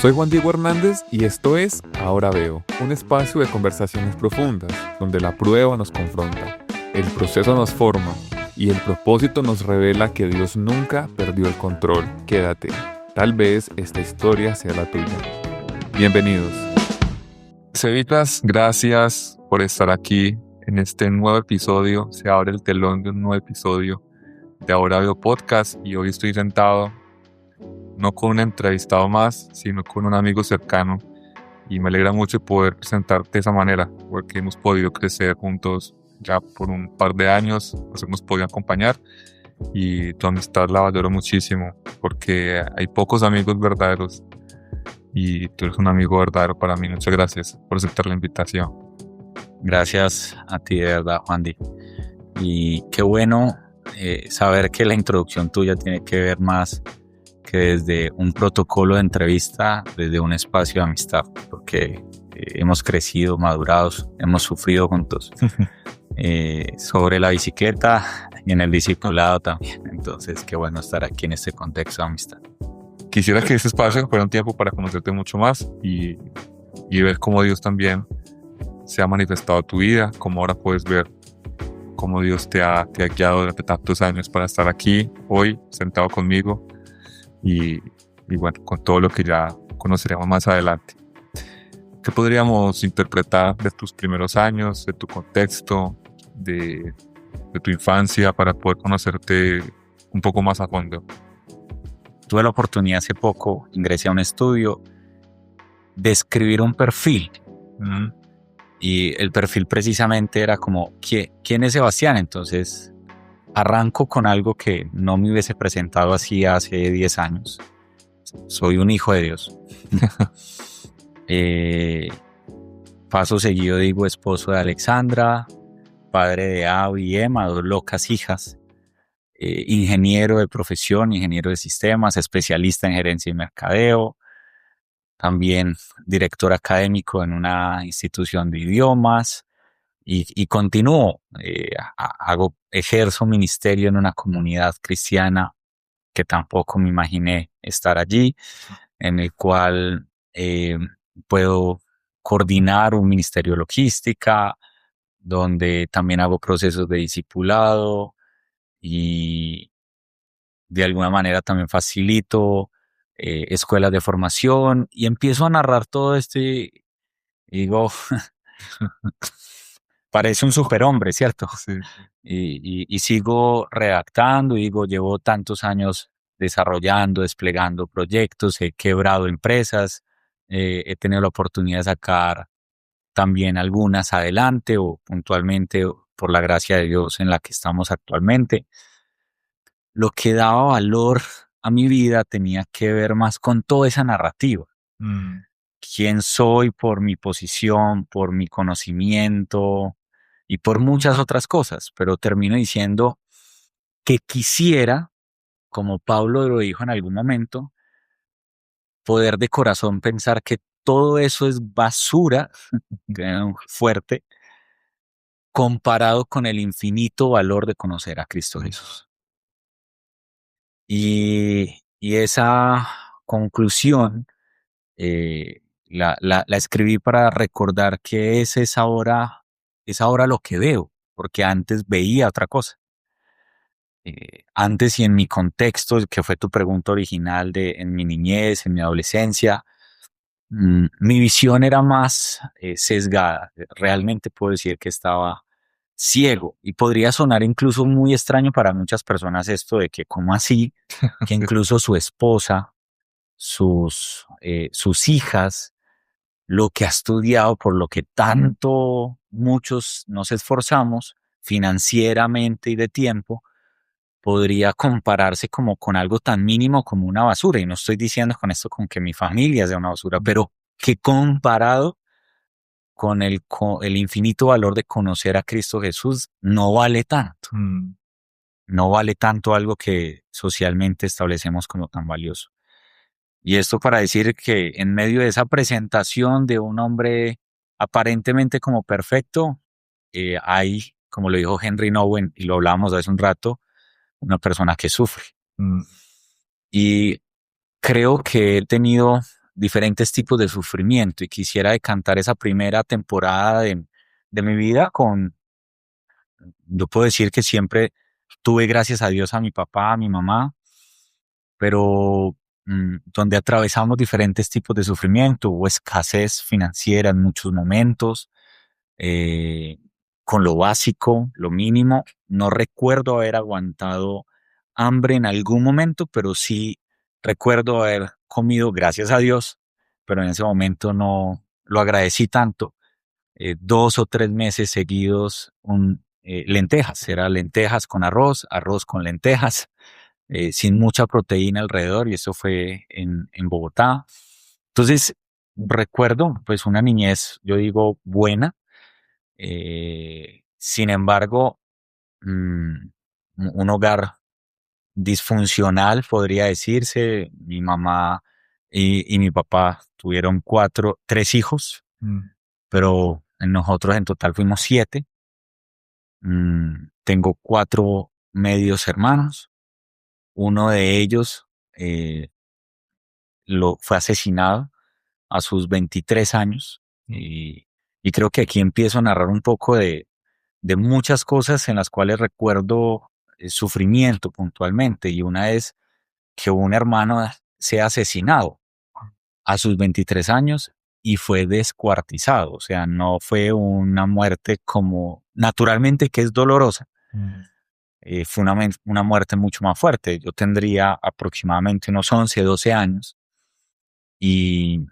Soy Juan Diego Hernández y esto es Ahora Veo, un espacio de conversaciones profundas, donde la prueba nos confronta, el proceso nos forma y el propósito nos revela que Dios nunca perdió el control. Quédate, tal vez esta historia sea la tuya. Bienvenidos. Cevitas, gracias por estar aquí en este nuevo episodio. Se abre el telón de un nuevo episodio de Ahora Veo Podcast y hoy estoy sentado no con un entrevistado más, sino con un amigo cercano, y me alegra mucho poder presentarte de esa manera, porque hemos podido crecer juntos ya por un par de años, nos hemos podido acompañar, y tu amistad la valoro muchísimo, porque hay pocos amigos verdaderos, y tú eres un amigo verdadero para mí. Muchas gracias por aceptar la invitación. Gracias a ti, de verdad, Juan Di. Y qué bueno saber que la introducción tuya tiene que ver más que desde un protocolo de entrevista, desde un espacio de amistad, porque hemos crecido, madurados, hemos sufrido juntos sobre la bicicleta y en el discipulado también. Entonces, qué bueno estar aquí en este contexto de amistad. Quisiera que este espacio fuera un tiempo para conocerte mucho más y ver cómo Dios también se ha manifestado en tu vida, cómo ahora puedes ver cómo Dios te ha guiado durante tantos años para estar aquí hoy, sentado conmigo. Y bueno, con todo lo que ya conoceremos más adelante. ¿Qué podríamos interpretar de tus primeros años, de tu contexto, de tu infancia, para poder conocerte un poco más a fondo? Tuve la oportunidad hace poco, ingresé a un estudio, de escribir un perfil. Y el perfil precisamente era como, ¿quién es Sebastián? Entonces arranco con algo que no me hubiese presentado así hace 10 años. Soy un hijo de Dios. Paso seguido digo esposo de Alexandra, padre de Avi y Emma, 2 locas hijas. Ingeniero de profesión, ingeniero de sistemas, especialista en gerencia y mercadeo. También director académico en una institución de idiomas. Y continúo, ejerzo ministerio en una comunidad cristiana que tampoco me imaginé estar allí, en el cual puedo coordinar un ministerio de logística, donde también hago procesos de discipulado y de alguna manera también facilito escuelas de formación, y empiezo a narrar todo esto y digo... Parece un superhombre, ¿cierto? Sí. Y sigo redactando, y digo, llevo tantos años desarrollando, desplegando proyectos, he quebrado empresas, he tenido la oportunidad de sacar también algunas adelante o puntualmente, por la gracia de Dios, en la que estamos actualmente. Lo que daba valor a mi vida tenía que ver más con toda esa narrativa. Quién soy por mi posición, por mi conocimiento y por muchas otras cosas, pero termino diciendo que quisiera, como Pablo lo dijo en algún momento, poder de corazón pensar que todo eso es basura, fuerte, comparado con el infinito valor de conocer a Cristo Jesús. Y esa conclusión la escribí para recordar que es ahora lo que veo, porque antes veía otra cosa. Antes, y en mi contexto, que fue tu pregunta original, en mi niñez, en mi adolescencia, mi visión era más sesgada. Realmente puedo decir que estaba ciego, y podría sonar incluso muy extraño para muchas personas esto de que, ¿cómo así? Que incluso su esposa, sus hijas, lo que ha estudiado, por lo que tanto muchos nos esforzamos financieramente y de tiempo, podría compararse como con algo tan mínimo como una basura. Y no estoy diciendo con esto con que mi familia sea una basura, pero que comparado con el infinito valor de conocer a Cristo Jesús, no vale tanto. No vale tanto algo que socialmente establecemos como tan valioso. Y esto para decir que en medio de esa presentación de un hombre aparentemente como perfecto, hay, como lo dijo Henry Nouwen, y lo hablábamos hace un rato, una persona que sufre. Y creo que he tenido diferentes tipos de sufrimiento y quisiera decantar esa primera temporada de mi vida yo puedo decir que siempre tuve gracias a Dios a mi papá, a mi mamá, pero donde atravesamos diferentes tipos de sufrimiento, hubo escasez financiera en muchos momentos, eh, con lo básico, lo mínimo. No recuerdo haber aguantado hambre en algún momento, pero sí recuerdo haber comido, gracias a Dios, pero en ese momento no lo agradecí tanto. 2 o 3 meses seguidos, lentejas, era lentejas con arroz, arroz con lentejas, sin mucha proteína alrededor, y eso fue en Bogotá. Entonces, recuerdo pues una niñez, yo digo, buena. Sin embargo, mm, un hogar disfuncional, podría decirse. Mi mamá y mi papá tuvieron tres hijos, pero en nosotros en total fuimos 7. Tengo 4 medios hermanos. Uno de ellos fue asesinado a sus 23 años. Y creo que aquí empiezo a narrar un poco de muchas cosas en las cuales recuerdo sufrimiento puntualmente. Y una es que un hermano sea asesinado a sus 23 años y fue descuartizado. O sea, no fue una muerte como naturalmente que es dolorosa. Fue una muerte mucho más fuerte. Yo tendría aproximadamente unos 11, 12 años. Y,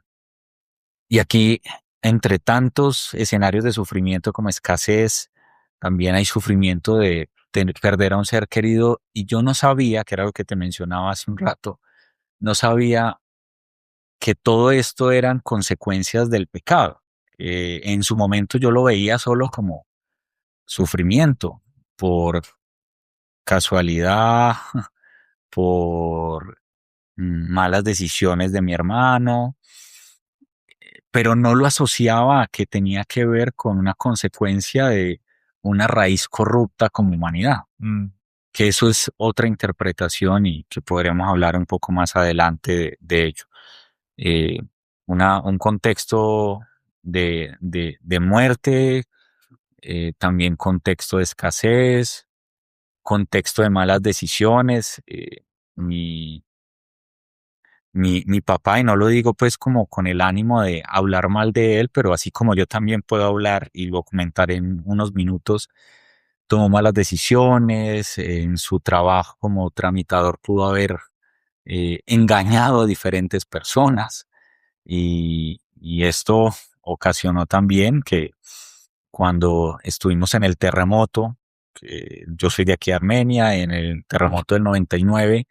y aquí, entre tantos escenarios de sufrimiento como escasez, también hay sufrimiento de perder a un ser querido. Y yo no sabía, que era lo que te mencionaba hace un rato, no sabía que todo esto eran consecuencias del pecado. En su momento yo lo veía solo como sufrimiento por casualidad, por malas decisiones de mi hermano, pero no lo asociaba a que tenía que ver con una consecuencia de una raíz corrupta como humanidad. Que eso es otra interpretación y que podremos hablar un poco más adelante de ello. eh, un contexto de muerte, también contexto de escasez, contexto de malas decisiones. Mi, mi papá, y no lo digo pues como con el ánimo de hablar mal de él, pero así como yo también puedo hablar y lo comentaré en unos minutos, tomó malas decisiones. En su trabajo como tramitador pudo haber engañado a diferentes personas. Y esto ocasionó también que cuando estuvimos en el terremoto, que yo soy de aquí, Armenia, en el terremoto del 99,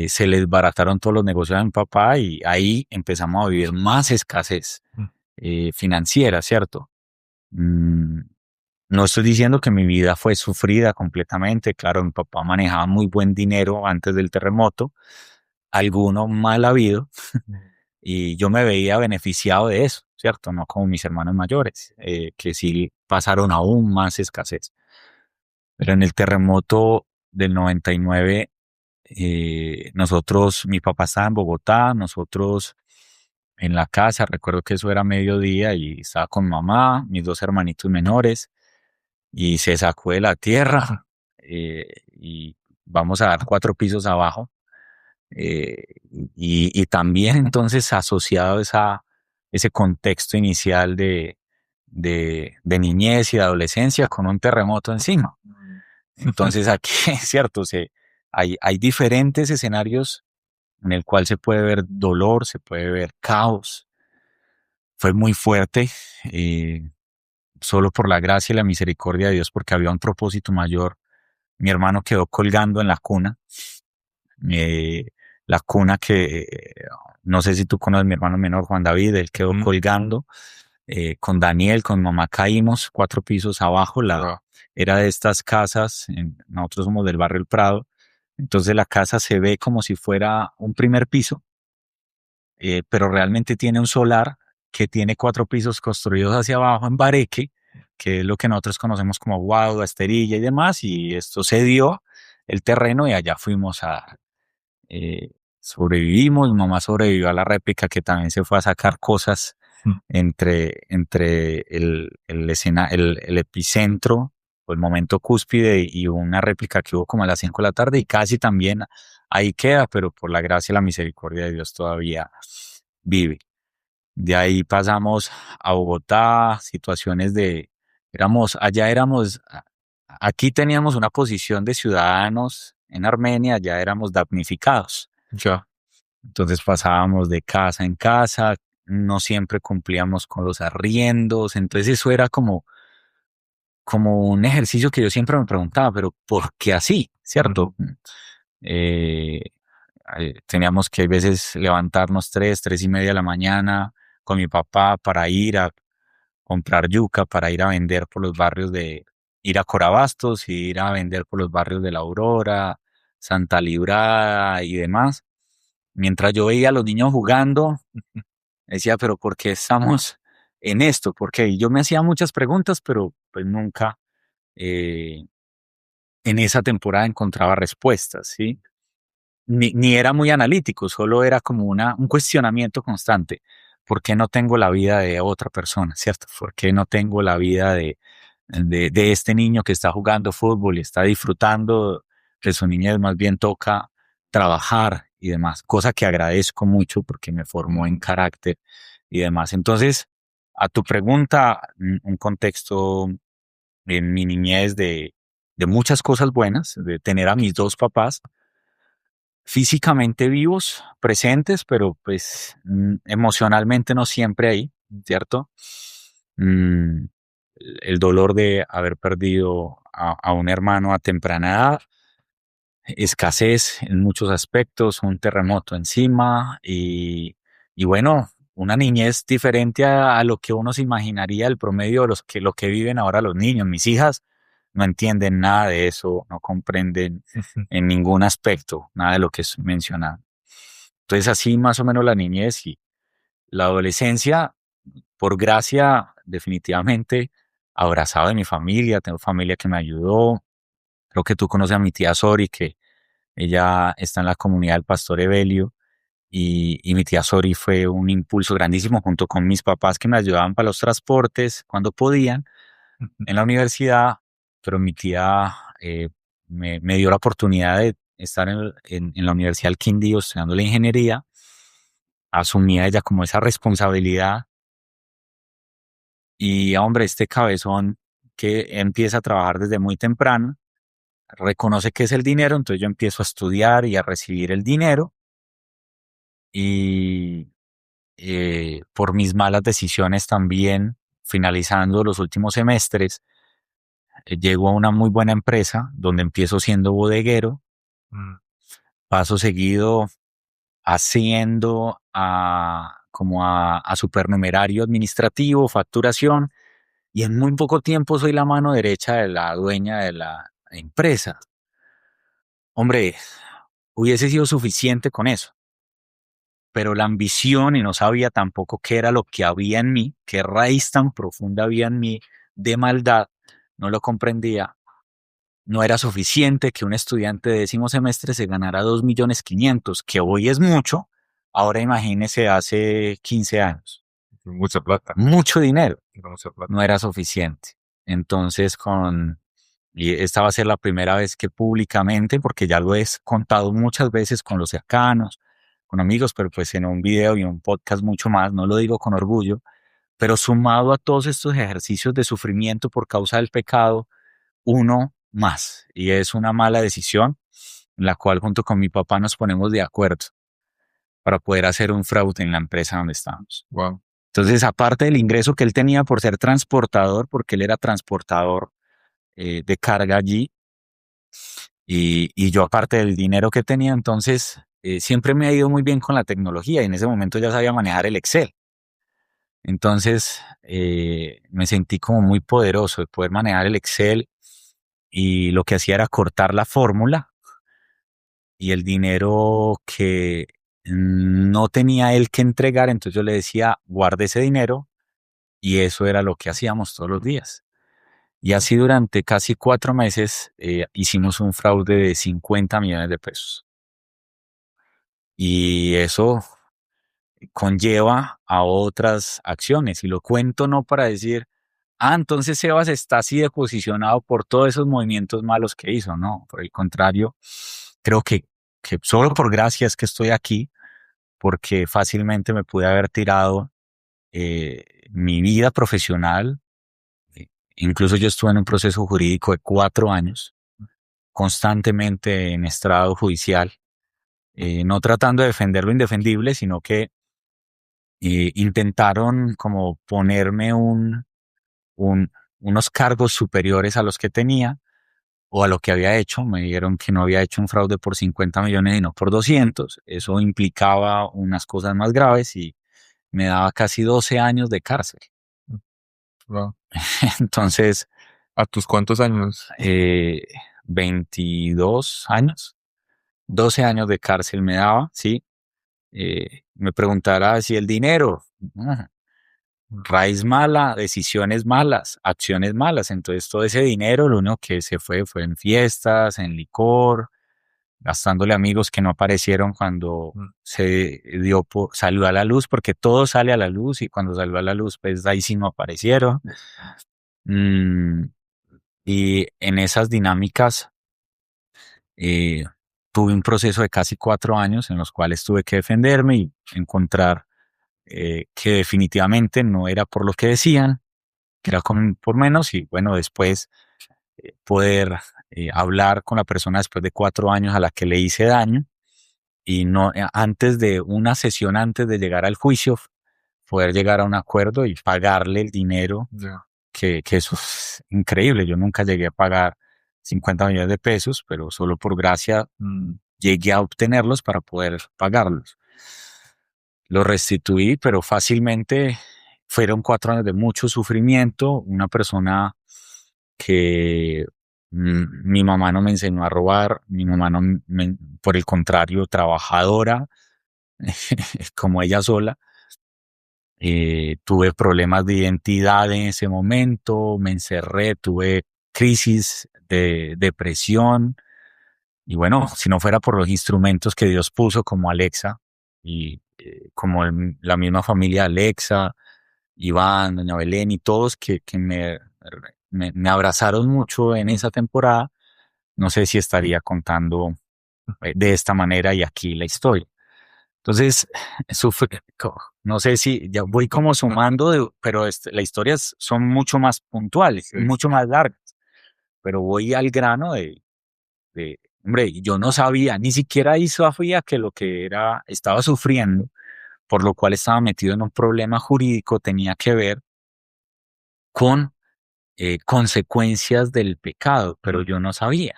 se les barataron todos los negocios a mi papá y ahí empezamos a vivir más escasez financiera, ¿cierto? Mm, no estoy diciendo que mi vida fue sufrida completamente. Claro, mi papá manejaba muy buen dinero antes del terremoto, alguno mal habido, y yo me veía beneficiado de eso, ¿cierto? No como mis hermanos mayores, que sí pasaron aún más escasez. Pero en el terremoto del 99, mi papá estaba en Bogotá, nosotros en la casa. Recuerdo que eso era mediodía y estaba con mamá, mis 2 hermanitos menores, y se sacó de la tierra. Y vamos a dar 4 pisos abajo. Y también entonces asociado a ese contexto inicial de niñez y de adolescencia con un terremoto encima. Entonces aquí, es cierto, hay diferentes escenarios en el cual se puede ver dolor, se puede ver caos. Fue muy fuerte, solo por la gracia y la misericordia de Dios, porque había un propósito mayor. Mi hermano quedó colgando en la cuna. eh, la cuna que, no sé si tú conoces a mi hermano menor, Juan David. Él quedó colgando. Con Daniel, con mamá caímos 4 pisos abajo. Era de estas casas, nosotros somos del barrio El Prado, entonces la casa se ve como si fuera un primer piso, pero realmente tiene un solar que tiene 4 pisos construidos hacia abajo en bareque, que es lo que nosotros conocemos como guado, esterilla y demás. Y esto se dio el terreno y allá fuimos a, eh, sobrevivimos. Mi mamá sobrevivió a la réplica, que también se fue a sacar cosas entre el epicentro o el momento cúspide y una réplica que hubo como a las 5 de la tarde, y casi también ahí queda, pero por la gracia y la misericordia de Dios todavía vive. De ahí pasamos a Bogotá, situaciones aquí teníamos una posición de ciudadanos en Armenia, allá éramos damnificados. Ya. Entonces pasábamos de casa en casa, no siempre cumplíamos con los arriendos, entonces eso era como un ejercicio que yo siempre me preguntaba, pero ¿por qué así? ¿Cierto? Eh, Teníamos que a veces levantarnos 3:30 de la mañana con mi papá para ir a comprar yuca, para ir a vender por los barrios ir a Corabastos y ir a vender por los barrios de La Aurora, Santa Librada y demás. Mientras yo veía a los niños jugando, decía, pero ¿por qué estamos en esto? Porque yo me hacía muchas preguntas, pero pues nunca eh, en esa temporada encontraba respuestas, ¿sí? Ni era muy analítico, solo era como un cuestionamiento constante. ¿Por qué no tengo la vida de otra persona, cierto? ¿Por qué no tengo la vida de este niño que está jugando fútbol y está disfrutando de su niñez? Más bien toca trabajar y demás, cosa que agradezco mucho porque me formó en carácter y demás. Entonces, a tu pregunta, un contexto en mi niñez de muchas cosas buenas, de tener a mis dos papás físicamente vivos, presentes, pero pues emocionalmente no siempre ahí, ¿cierto? Mm, el dolor de haber perdido a un hermano a temprana edad, escasez en muchos aspectos, un terremoto encima y bueno, una niñez diferente a lo que uno se imaginaría el promedio de lo que viven ahora los niños. Mis hijas no entienden nada de eso, no comprenden en ningún aspecto nada de lo que es mencionado. Entonces así más o menos la niñez y la adolescencia, por gracia, definitivamente abrazado de mi familia, tengo familia que me ayudó. Creo que tú conoces a mi tía Sori, que ella está en la comunidad del Pastor Evelio, y mi tía Sori fue un impulso grandísimo junto con mis papás que me ayudaban para los transportes cuando podían en la universidad, pero mi tía me dio la oportunidad de estar en la Universidad del Quindío estudiando la ingeniería. Asumía ella como esa responsabilidad y, hombre, este cabezón que empieza a trabajar desde muy temprano, reconoce que es el dinero, entonces yo empiezo a estudiar y a recibir el dinero y por mis malas decisiones también, finalizando los últimos semestres, llego a una muy buena empresa donde empiezo siendo bodeguero, paso seguido haciendo a supernumerario administrativo, facturación, y en muy poco tiempo soy la mano derecha de la dueña de la empresa. Hombre, hubiese sido suficiente con eso, pero la ambición, y no sabía tampoco qué era lo que había en mí, qué raíz tan profunda había en mí de maldad, no lo comprendía. No era suficiente que un estudiante de 10º semestre se ganara 2.500.000, que hoy es mucho. Ahora imagínese hace 15 años. Mucha plata. Mucho dinero. Mucha plata. No era suficiente. Entonces, y esta va a ser la primera vez que públicamente, porque ya lo he contado muchas veces con los cercanos, con amigos, pero pues en un video y un podcast mucho más, no lo digo con orgullo, pero sumado a todos estos ejercicios de sufrimiento por causa del pecado, uno más, y es una mala decisión en la cual junto con mi papá nos ponemos de acuerdo para poder hacer un fraude en la empresa donde estamos. Wow. Entonces, aparte del ingreso que él tenía por ser transportador, porque él era transportador de carga allí, y yo aparte del dinero que tenía, entonces siempre me ha ido muy bien con la tecnología y en ese momento ya sabía manejar el Excel. Entonces me sentí como muy poderoso de poder manejar el Excel y lo que hacía era cortar la fórmula y el dinero que no tenía él que entregar, entonces yo le decía, guarde ese dinero y eso era lo que hacíamos todos los días. Y así durante casi 4 meses hicimos un fraude de 50 millones de pesos. y eso conlleva a otras acciones. Y lo cuento no para decir, entonces Sebas está así de posicionado por todos esos movimientos malos que hizo. No, por el contrario, creo que solo por gracia es que estoy aquí, porque fácilmente me pude haber tirado mi vida profesional. eh, Incluso yo estuve en un proceso jurídico de 4 años, constantemente en estrado judicial, no tratando de defender lo indefendible, sino que intentaron como ponerme un, unos cargos superiores a los que tenía o a lo que había hecho. Me dijeron que no había hecho un fraude por 50 millones y no por 200. Eso implicaba unas cosas más graves y me daba casi 12 años de cárcel. Wow. Entonces, ¿A tus cuántos años? 22 años, 12 años de cárcel me daba, ¿sí? Me preguntará si el dinero, raíz mala, decisiones malas, acciones malas. Entonces todo ese dinero lo único que se fue en fiestas, en licor, gastándole amigos que no aparecieron cuando se salió a la luz, porque todo sale a la luz y cuando salió a la luz, pues ahí sí no aparecieron. Mm, y en esas dinámicas eh, tuve un proceso de casi 4 años en los cuales tuve que defenderme y encontrar que definitivamente no era por lo que decían, que era por menos, y bueno, después poder hablar con la persona después de 4 años a la que le hice daño y no antes de una sesión, antes de llegar al juicio, poder llegar a un acuerdo y pagarle el dinero, que eso es increíble. Yo nunca llegué a pagar 50 millones de pesos, pero solo por gracia llegué a obtenerlos para poder pagarlos. Lo restituí, pero fácilmente fueron 4 años de mucho sufrimiento. Una persona que mi mamá no me enseñó a robar, mi mamá no por el contrario, trabajadora, como ella sola. Tuve problemas de identidad en ese momento, me encerré, tuve crisis de depresión. Y bueno, si no fuera por los instrumentos que Dios puso como Alexa y como la misma familia de Alexa, Iván, doña Belén y todos que me abrazaron mucho en esa temporada, no sé si estaría contando de esta manera y aquí la historia. Entonces, no sé si ya voy como sumando, pero las historias son mucho más puntuales, sí, mucho más largas, pero voy al grano hombre, yo no sabía, ni siquiera ahí sabía que lo que estaba sufriendo, por lo cual estaba metido en un problema jurídico, tenía que ver con consecuencias del pecado, pero yo no sabía.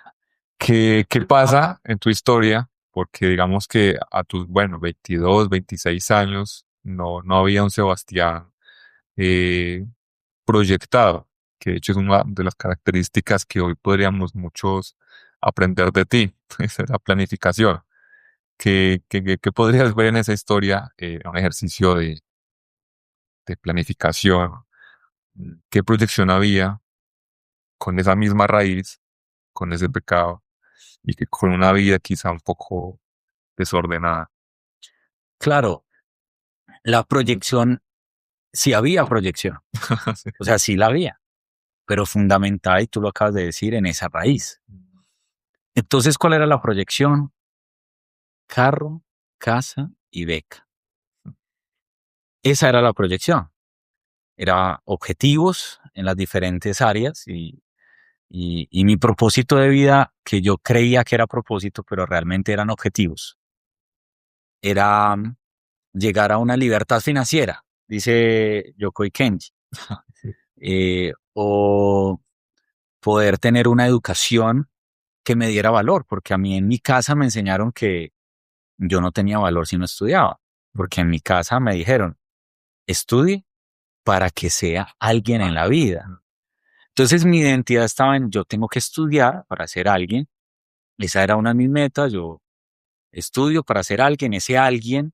¿Qué pasa en tu historia? Porque digamos que a tus, 22, 26 años no había un Sebastián eh, proyectado, que de hecho es una de las características que hoy podríamos muchos aprender de ti, esa es la planificación. ¿Qué podrías ver en esa historia, un ejercicio de planificación? ¿Qué proyección había con esa misma raíz, con ese pecado y que con una vida quizá un poco desordenada? Claro, la proyección, sí había proyección, Sí. o sea, sí la había, pero fundamental, y tú lo acabas de decir, en esa raíz. Entonces, ¿cuál era la proyección? Carro, casa y beca. Esa era la proyección. Era objetivos en las diferentes áreas y mi propósito de vida, que yo creía que era propósito, pero realmente eran objetivos, era llegar a una libertad financiera, dice Yokoi Kenji, o poder tener una educación que me diera valor, porque a mí en mi casa me enseñaron que yo no tenía valor si no estudiaba, porque en mi casa me dijeron, estudie para que sea alguien en la vida. Entonces mi identidad estaba en yo tengo que estudiar para ser alguien. Esa era una de mis metas. Yo estudio para ser alguien. Ese alguien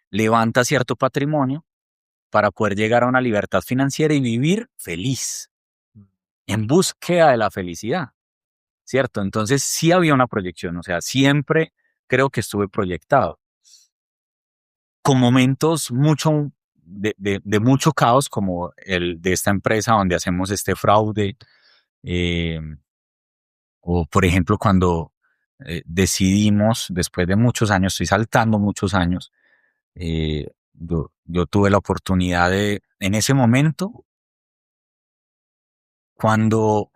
levanta cierto patrimonio para poder llegar a una libertad financiera y vivir feliz, en búsqueda de la felicidad, ¿cierto? Entonces sí había una proyección. O sea, siempre creo que estuve proyectado. Con momentos de mucho caos, como el de esta empresa donde hacemos este fraude, eh, o por ejemplo cuando decidimos, después de muchos años, estoy saltando muchos años, yo tuve la oportunidad de, en ese momento, cuando,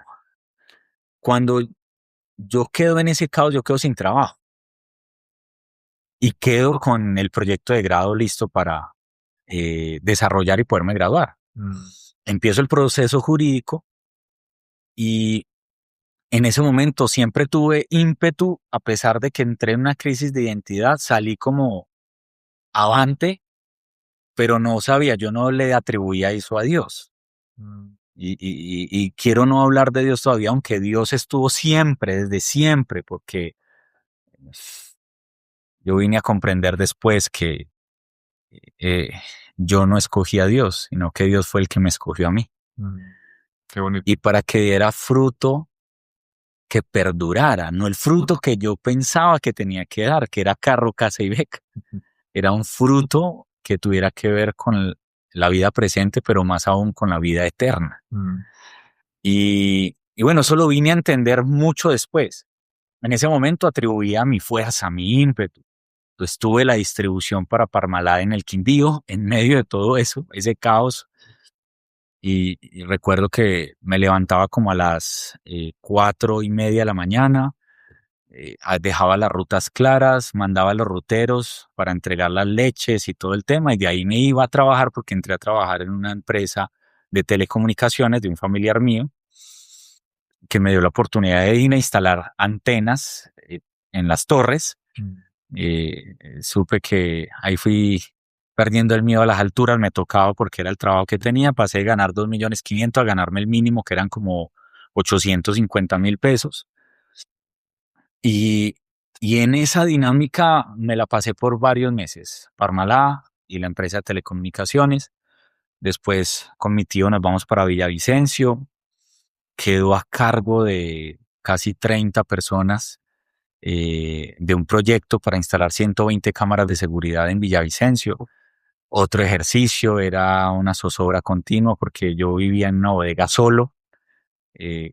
cuando yo quedo en ese caos, yo quedo sin trabajo y quedo con el proyecto de grado listo para desarrollar y poderme graduar. Empiezo el proceso jurídico y en ese momento siempre tuve ímpetu, a pesar de que entré en una crisis de identidad, salí como avante, pero no sabía, yo no le atribuía eso a Dios. Y quiero no hablar de Dios todavía, aunque Dios estuvo siempre, desde siempre, porque yo vine a comprender después que eh, yo no escogí a Dios, sino que Dios fue el que me escogió a mí. Qué bonito. Y para que diera fruto que perdurara, no el fruto que yo pensaba que tenía que dar, que era carro, casa y beca. Era un fruto que tuviera que ver con la vida presente, pero más aún con la vida eterna. Y bueno, eso lo vine a entender mucho después. En ese momento atribuía mi fuerza, mi ímpetu. Entonces tuve la distribución para Parmalat en el Quindío, en medio de todo eso, ese caos. Y recuerdo que me levantaba como a las 4:30 de la mañana, dejaba las rutas claras, mandaba a los ruteros para entregar las leches y todo el tema, y de ahí me iba a trabajar porque entré a trabajar en una empresa de telecomunicaciones de un familiar mío que me dio la oportunidad de ir a instalar antenas en las torres. Supe que ahí fui perdiendo el miedo a las alturas, me tocaba porque era el trabajo que tenía, pasé de ganar 2.500.000 a ganarme el mínimo, que eran como 850.000 pesos. Y, y en esa dinámica me la pasé por varios meses, Parmalat y la empresa de telecomunicaciones. Después con mi tío nos vamos para Villavicencio, quedo a cargo de casi 30 personas de un proyecto para instalar 120 cámaras de seguridad en Villavicencio. Otro ejercicio era una zozobra continua porque yo vivía en una bodega solo,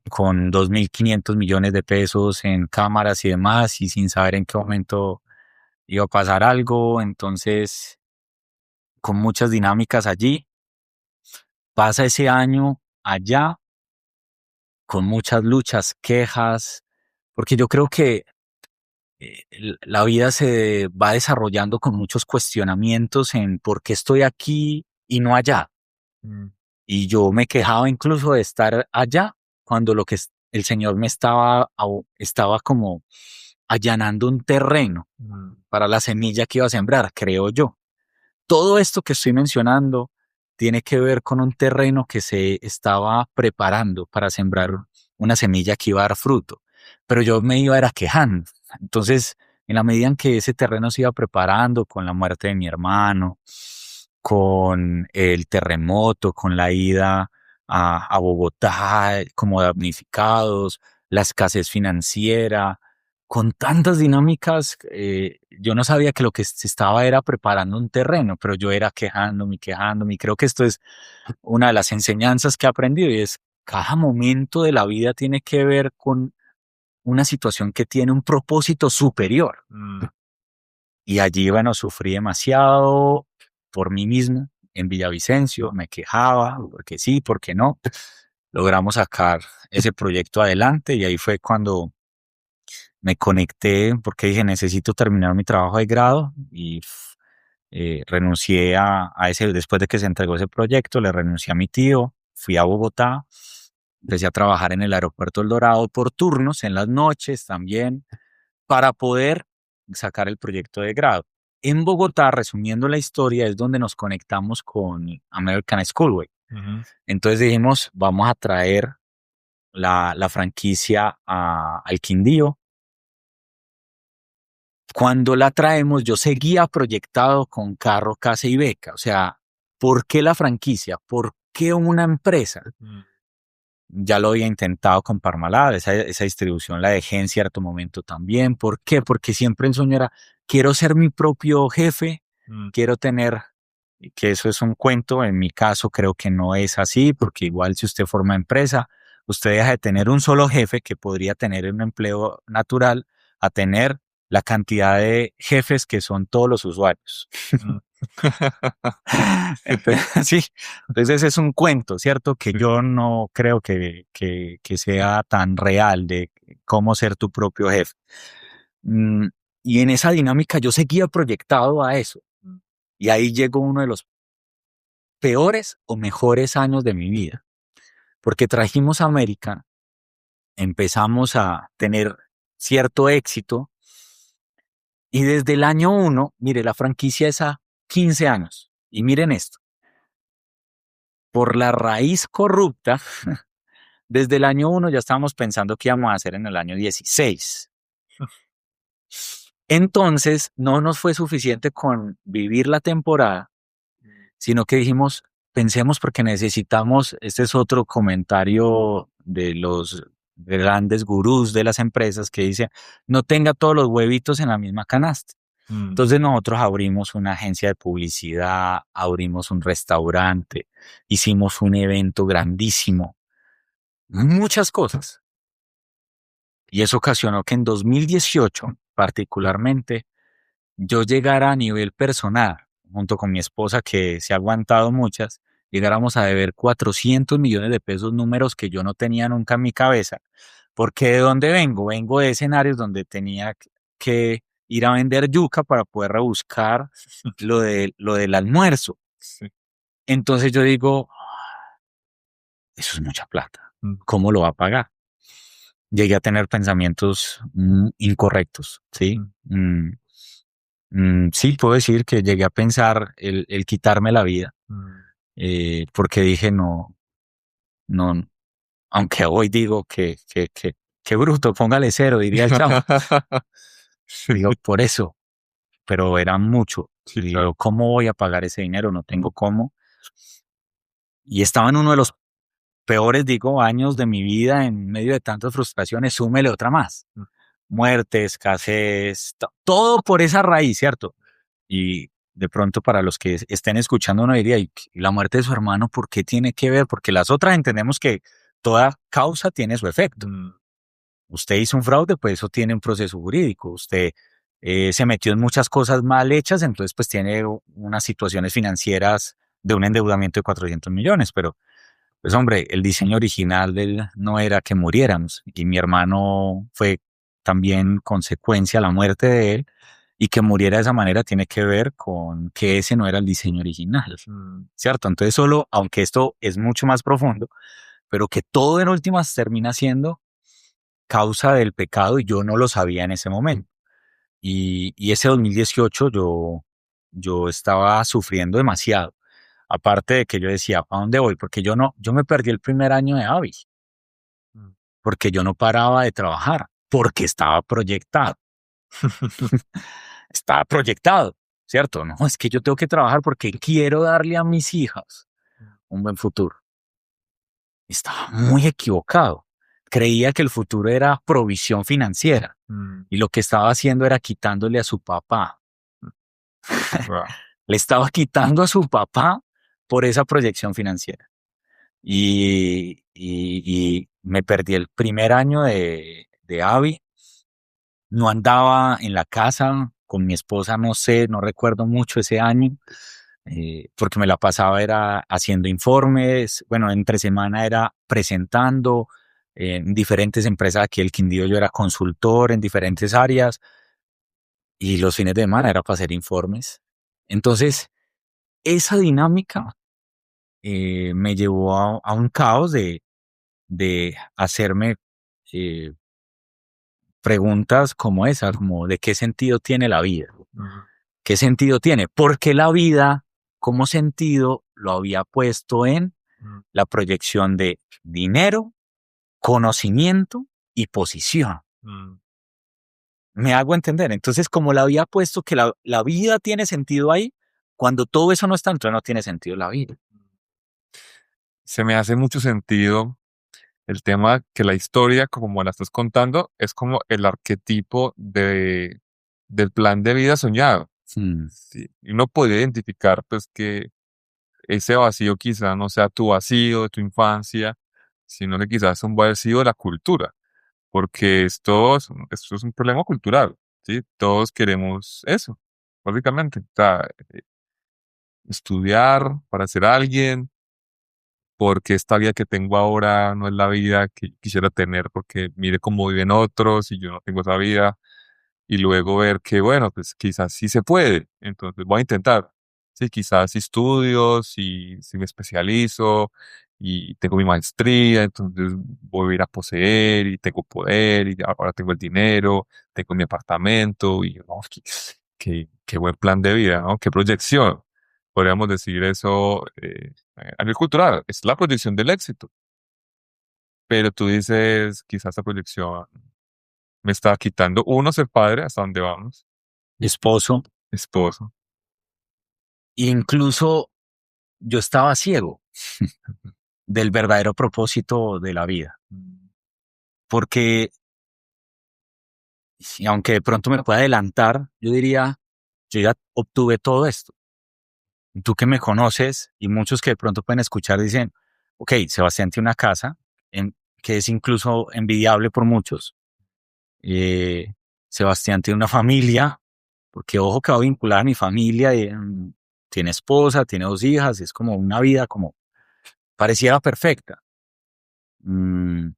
con 2.500 millones de pesos en cámaras y demás, y sin saber en qué momento iba a pasar algo. Entonces, con muchas dinámicas allí, pasa ese año allá, con muchas luchas, quejas, porque yo creo que la vida se va desarrollando con muchos cuestionamientos en por qué estoy aquí y no allá. Y yo me quejaba incluso de estar allá cuando lo que el Señor me estaba como allanando un terreno para la semilla que iba a sembrar, creo yo. Todo esto que estoy mencionando tiene que ver con un terreno que se estaba preparando para sembrar una semilla que iba a dar fruto. Pero yo me iba era quejando. Entonces, en la medida en que ese terreno se iba preparando con la muerte de mi hermano, con el terremoto, con la ida a Bogotá como damnificados, la escasez financiera, con tantas dinámicas, yo no sabía que lo que se estaba era preparando un terreno, pero yo era quejándome, quejándome. Y creo que esto es una de las enseñanzas que he aprendido y es cada momento de la vida tiene que ver con una situación que tiene un propósito superior. Y allí, bueno, sufrí demasiado por mí mismo en Villavicencio, me quejaba, porque sí, porque no. Logramos sacar ese proyecto adelante y ahí fue cuando me conecté porque dije, necesito terminar mi trabajo de grado y renuncié a ese, después de que se entregó ese proyecto, le renuncié a mi tío, fui a Bogotá, empecé a trabajar en el aeropuerto El Dorado por turnos, en las noches también, para poder sacar el proyecto de grado. En Bogotá, resumiendo la historia, es donde nos conectamos con American Schoolway. Entonces dijimos, vamos a traer la franquicia al Quindío. Cuando la traemos, yo seguía proyectado con carro, casa y beca. O sea, ¿por qué la franquicia? ¿Por qué una empresa? Ya lo había intentado con Parmalat, esa distribución la dejé en cierto momento también. ¿Por qué? Porque siempre el sueño era, quiero ser mi propio jefe, quiero tener, que eso es un cuento, en mi caso creo que no es así, porque igual si usted forma empresa, usted deja de tener un solo jefe que podría tener un empleo natural a tener la cantidad de jefes que son todos los usuarios. Mm. Entonces, sí, entonces es un cuento, ¿cierto? Que Sí. yo no creo que sea tan real de cómo ser tu propio jefe. Mm, y en esa dinámica yo seguía proyectado a eso. Y ahí llegó uno de los peores o mejores años de mi vida, porque trajimos a América, empezamos a tener cierto éxito y desde el año uno, mire, la franquicia es a 15 años. Y miren esto, por la raíz corrupta, desde el año uno ya estábamos pensando qué íbamos a hacer en el año 16. Entonces, no nos fue suficiente con vivir la temporada, sino que dijimos, pensemos porque necesitamos, este es otro comentario de los grandes gurús de las empresas que dice, no tenga todos los huevitos en la misma canasta. Entonces nosotros abrimos una agencia de publicidad, abrimos un restaurante, hicimos un evento grandísimo, muchas cosas. Y eso ocasionó que en 2018, particularmente, yo llegara a nivel personal, junto con mi esposa que se ha aguantado muchas, llegáramos a deber 400 millones de pesos, números que yo no tenía nunca en mi cabeza. Porque ¿de dónde vengo? Vengo de escenarios donde tenía que ir a vender yuca para poder rebuscar lo del almuerzo. Sí. Entonces yo digo, eso es mucha plata. Mm. ¿Cómo lo va a pagar? Llegué a tener pensamientos incorrectos, ¿sí? Sí, puedo decir que llegué a pensar el quitarme la vida, porque dije, no, no, aunque hoy digo que bruto, póngale cero, diría el chavo. Sí, Digo, por eso, pero era mucho. sí, Y claro. digo, ¿cómo voy a pagar ese dinero? No tengo cómo. Y estaba en uno de los peores, digo, años de mi vida, en medio de tantas frustraciones, súmele otra más. Mm. Muerte, escasez, todo por esa raíz, ¿cierto? Y de pronto para los que estén escuchando uno diría, ¿y la muerte de su hermano por qué tiene que ver? Porque las otras entendemos que toda causa tiene su efecto. Usted hizo un fraude, pues eso tiene un proceso jurídico. Usted se metió en muchas cosas mal hechas, entonces pues tiene unas situaciones financieras de un endeudamiento de 400 millones, pero pues hombre, el diseño original de él no era que muriéramos y mi hermano fue también consecuencia la muerte de él y que muriera de esa manera tiene que ver con que ese no era el diseño original, ¿cierto? Entonces solo, aunque esto es mucho más profundo, pero que todo en últimas termina siendo causa del pecado y yo no lo sabía en ese momento. Y ese 2018 yo estaba sufriendo demasiado. Aparte de que yo decía, ¿a dónde voy? Porque yo me perdí el primer año de AVI, porque yo no paraba de trabajar, porque estaba proyectado. Estaba proyectado, ¿cierto? No, es que yo tengo que trabajar porque quiero darle a mis hijas un buen futuro. Estaba muy equivocado. Creía que el futuro era provisión financiera y lo que estaba haciendo era quitándole a su papá. Wow. Le estaba quitando a su papá por esa proyección financiera. Y me perdí el primer año de AVI. No andaba en la casa con mi esposa, no sé, no recuerdo mucho ese año, porque me la pasaba era haciendo informes, bueno, entre semana era presentando en diferentes empresas aquí el Quindío, yo era consultor en diferentes áreas y los fines de semana era para hacer informes. Entonces, esa dinámica me llevó a un caos de hacerme eh, preguntas como esa, como de qué sentido tiene la vida. ¿Qué sentido tiene? Porque la vida como sentido lo había puesto en la proyección de dinero, conocimiento y posición. Me hago entender. Entonces, como la había puesto que la vida tiene sentido ahí, cuando todo eso no está, entonces no tiene sentido la vida. Se me hace mucho sentido El tema que la historia, como la estás contando, es como el arquetipo del plan de vida soñado. Mm. Sí. Y uno podría identificar, pues, que ese vacío quizá no sea tu vacío de tu infancia, sino que quizás es un vacío de la cultura, porque esto es un problema cultural, ¿sí? Todos queremos eso, básicamente. O sea, estudiar para ser alguien, porque esta vida que tengo ahora no es la vida que quisiera tener, porque mire cómo viven otros y yo no tengo esa vida, y luego ver que, bueno, pues quizás sí se puede, entonces voy a intentar. Sí, quizás si estudio, si me especializo y tengo mi maestría, entonces voy a ir a poseer y tengo poder y ahora tengo el dinero, tengo mi apartamento y no, qué buen plan de vida, ¿no? Qué proyección. Podríamos decir eso a nivel cultural, es la proyección del éxito. Pero tú dices, quizás esa proyección me está quitando, uno, ser padre, hasta dónde vamos, Esposo. esposo. Incluso yo estaba ciego del verdadero propósito de la vida. Porque, si, aunque de pronto me pueda adelantar, yo diría, yo ya obtuve todo esto. Y tú que me conoces y muchos que de pronto pueden escuchar dicen, ok, Sebastián tiene una casa que es incluso envidiable por muchos. Eh, Sebastián tiene una familia, porque ojo que va a vincular a mi familia. Tiene esposa, tiene 2 hijas, es como una vida como pareciera perfecta. Mm,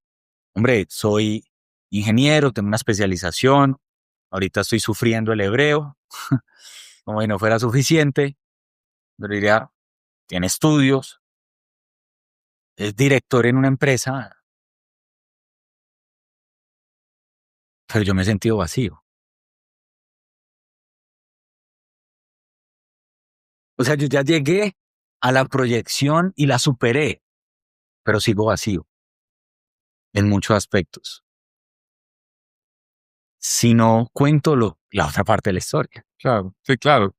hombre, soy ingeniero, tengo una especialización, ahorita estoy sufriendo el hebreo, como si no fuera suficiente, pero diría, tiene estudios, es director en una empresa, pero yo me he sentido vacío. O sea, yo ya llegué a la proyección y la superé, pero sigo vacío en muchos aspectos. Si no cuento la otra parte de la historia. Claro, sí, claro.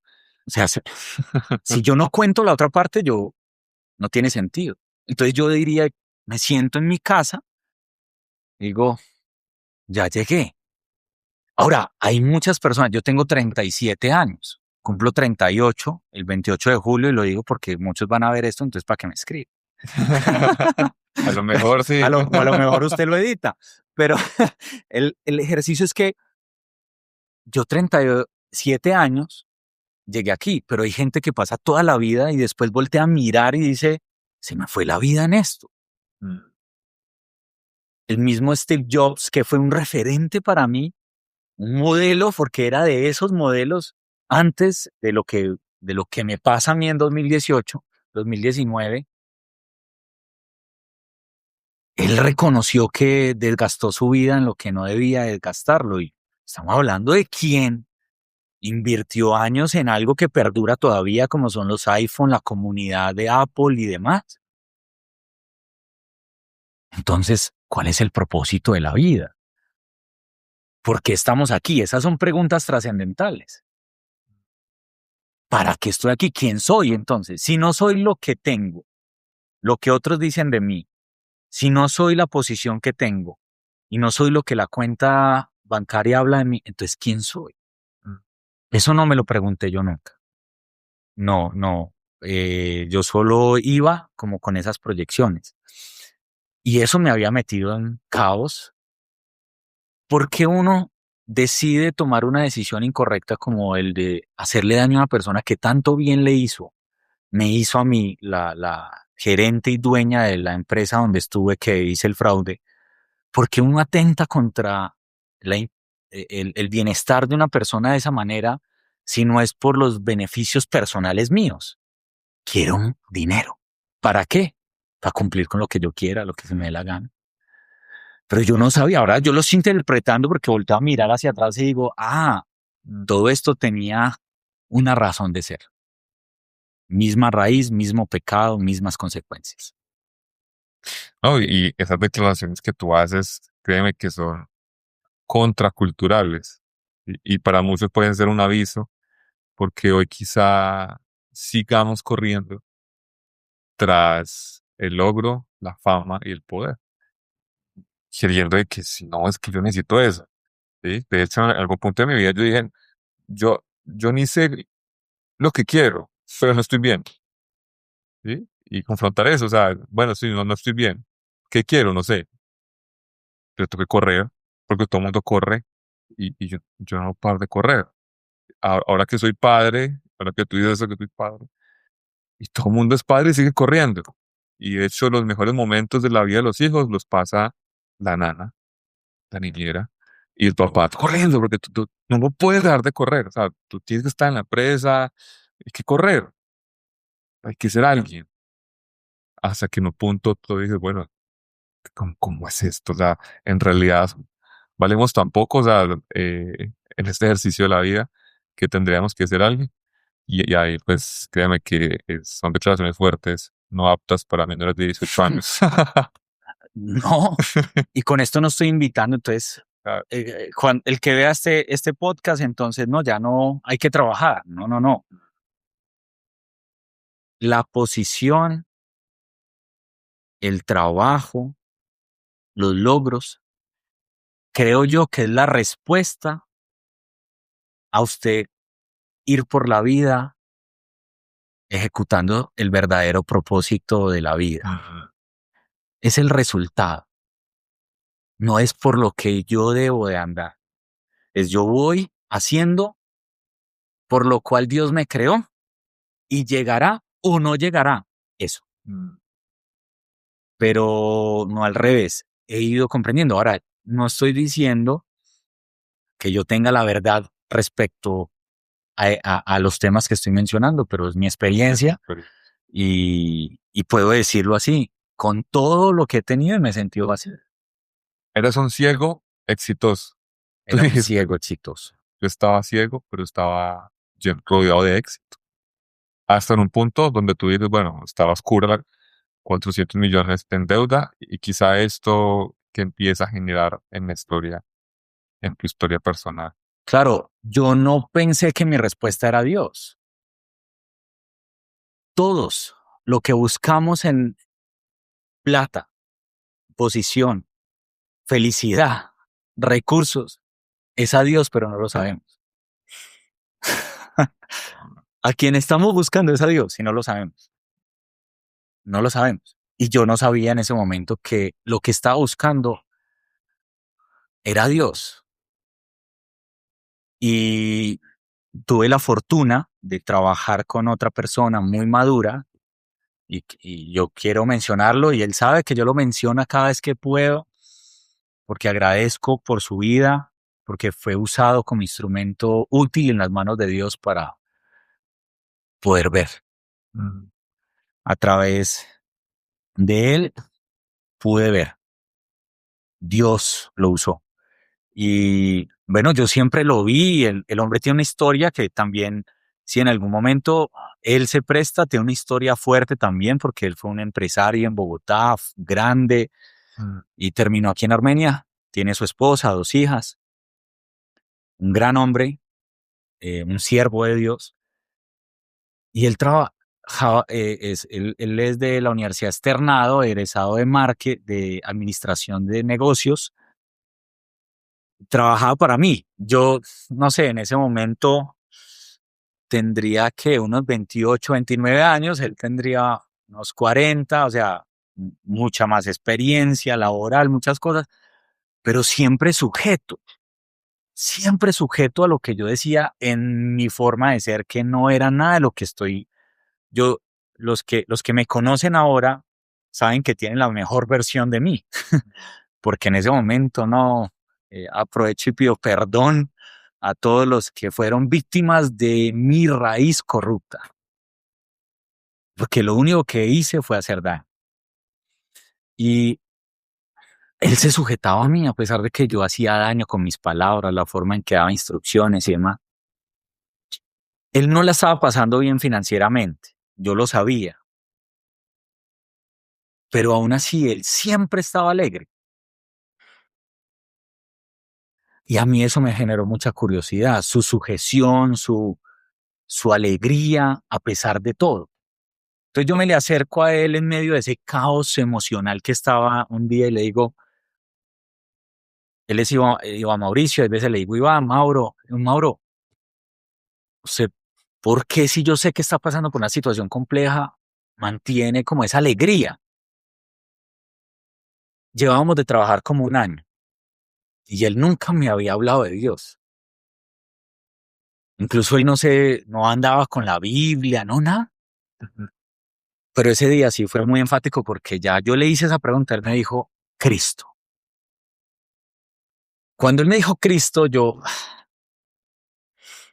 O sea, si yo no cuento la otra parte, yo no tiene sentido. Entonces yo diría, me siento en mi casa, digo, ya llegué. Ahora, hay muchas personas, yo tengo 37 años, cumplo 38 el 28 de julio y lo digo porque muchos van a ver esto, entonces para que me escriban. A lo mejor sí. O a lo mejor usted lo edita, pero el ejercicio es que yo 37 años llegué aquí, pero hay gente que pasa toda la vida y después voltea a mirar y dice, se me fue la vida en esto. Mm. El mismo Steve Jobs, que fue un referente para mí, un modelo, porque era de esos modelos antes de lo que me pasa a mí en 2018, 2019. Él reconoció que desgastó su vida en lo que no debía desgastarlo. Y estamos hablando de quién invirtió años en algo que perdura todavía, como son los iPhone, la comunidad de Apple y demás. Entonces, ¿cuál es el propósito de la vida? ¿Por qué estamos aquí? Esas son preguntas trascendentales. ¿Para qué estoy aquí? ¿Quién soy entonces? Si no soy lo que tengo, lo que otros dicen de mí, si no soy la posición que tengo y no soy lo que la cuenta bancaria habla de mí, entonces ¿quién soy? Mm. Eso no me lo pregunté yo nunca. No, no. Yo solo iba como con esas proyecciones. Y eso me había metido en caos porque uno decide tomar una decisión incorrecta como el de hacerle daño a una persona que tanto bien le hizo. Me hizo a mí, la gerente y dueña de la empresa donde estuve que hice el fraude, porque uno atenta contra el bienestar de una persona de esa manera si no es por los beneficios personales míos. Quiero un dinero. ¿Para qué? Para cumplir con lo que yo quiera, lo que se me dé la gana. Pero yo no sabía, ahora yo lo estoy interpretando porque volteo a mirar hacia atrás y digo, todo esto tenía una razón de ser. Misma raíz, mismo pecado, mismas consecuencias. No, y esas declaraciones que tú haces, créeme que son contraculturales. Y para muchos pueden ser un aviso, porque hoy quizá sigamos corriendo tras el logro, la fama y el poder. creyendo de que si no, es que yo necesito eso, ¿sí? De hecho, en algún punto de mi vida yo dije, yo ni sé lo que quiero, pero no estoy bien, ¿sí? Y confrontar eso, o sea, bueno, sí, no estoy bien. ¿Qué quiero? No sé. Pero tengo que correr, porque todo el mundo corre y yo no paro de correr. Ahora que soy padre, ahora que tú dices eso, que soy padre, y todo el mundo es padre y sigue corriendo. Y de hecho, los mejores momentos de la vida de los hijos los pasa la nana, la niñera, y el papá corriendo, porque tú no puedes dejar de correr. O sea, tú tienes que estar en la presa, hay que correr, hay que ser alguien. Hasta que en un punto tú dices, bueno, ¿cómo es esto? O sea, en realidad valemos tan poco, o sea, en este ejercicio de la vida que tendríamos que ser alguien. Y ahí, pues, créame que son declaraciones fuertes, no aptas para menores de 18 años. No, y con esto no estoy invitando, entonces, Ah, el que vea este podcast, entonces, no, ya no hay que trabajar. No, no, no. La posición, el trabajo, los logros, creo yo que es la respuesta a usted ir por la vida ejecutando el verdadero propósito de la vida. ujú. Es el resultado. No es por lo que yo debo de andar. Es yo voy haciendo por lo cual Dios me creó y llegará o no llegará. Eso. Mm. Pero no al revés. He ido comprendiendo. Ahora, no estoy diciendo que yo tenga la verdad respecto a los temas que estoy mencionando, pero es mi experiencia y puedo decirlo así. Con todo lo que he tenido me he sentido vacío. Eres un ciego exitoso. Tú Era un dijiste, ciego exitoso. yo estaba ciego, pero estaba rodeado de éxito. Hasta en un punto donde tú dices, bueno, estaba oscura, 400 millones en deuda, y quizá esto que empieza a generar en la historia, en tu historia personal. Claro, yo no pensé que mi respuesta era Dios. Todos lo que buscamos en plata, posición, felicidad, recursos, es a Dios, pero no lo sabemos. A quien estamos buscando es a Dios y no lo sabemos. No lo sabemos. Y yo no sabía en ese momento que lo que estaba buscando era Dios. Y tuve la fortuna de trabajar con otra persona muy madura y yo quiero mencionarlo y él sabe que yo lo menciono cada vez que puedo porque agradezco por su vida, porque fue usado como instrumento útil en las manos de Dios para poder ver. Mm. A través de él pude ver. Dios lo usó. Y bueno, yo siempre lo vi. El hombre tiene una historia que también, si en algún momento él se presta, tiene una historia fuerte también, porque él fue un empresario en Bogotá, grande, Mm. y terminó aquí en Armenia. Tiene su esposa, 2 hijas, un gran hombre, un siervo de Dios. Y él trabaja, él es de la Universidad Externado, egresado de Administración de Negocios. Trabajaba para mí. Yo, no sé, en ese momento tendría que unos 28, 29 años, él tendría unos 40, o sea, mucha más experiencia laboral, muchas cosas, pero siempre sujeto a lo que yo decía en mi forma de ser, que no era nada de lo que estoy. Yo, los que me conocen ahora saben que tienen la mejor versión de mí, porque en ese momento no, aprovecho y pido perdón a todos los que fueron víctimas de mi raíz corrupta, porque lo único que hice fue hacer daño. Y él se sujetaba a mí a pesar de que yo hacía daño con mis palabras, la forma en que daba instrucciones y demás. Él no la estaba pasando bien financieramente, yo lo sabía, pero aún así él siempre estaba alegre. Y a mí eso me generó mucha curiosidad, su sujeción, su alegría a pesar de todo. Entonces yo me le acerco a él en medio de ese caos emocional que estaba un día y le digo, Él es Iván Mauricio, a veces le digo Iván, Mauro, usted, ¿por qué si yo sé que está pasando por una situación compleja, mantiene como esa alegría? Llevábamos de trabajar como un año y él nunca me había hablado de Dios. Incluso él no andaba con la Biblia, no nada. Pero ese día sí fue muy enfático porque ya yo le hice esa pregunta, él me dijo, Cristo. Cuando él me dijo Cristo, yo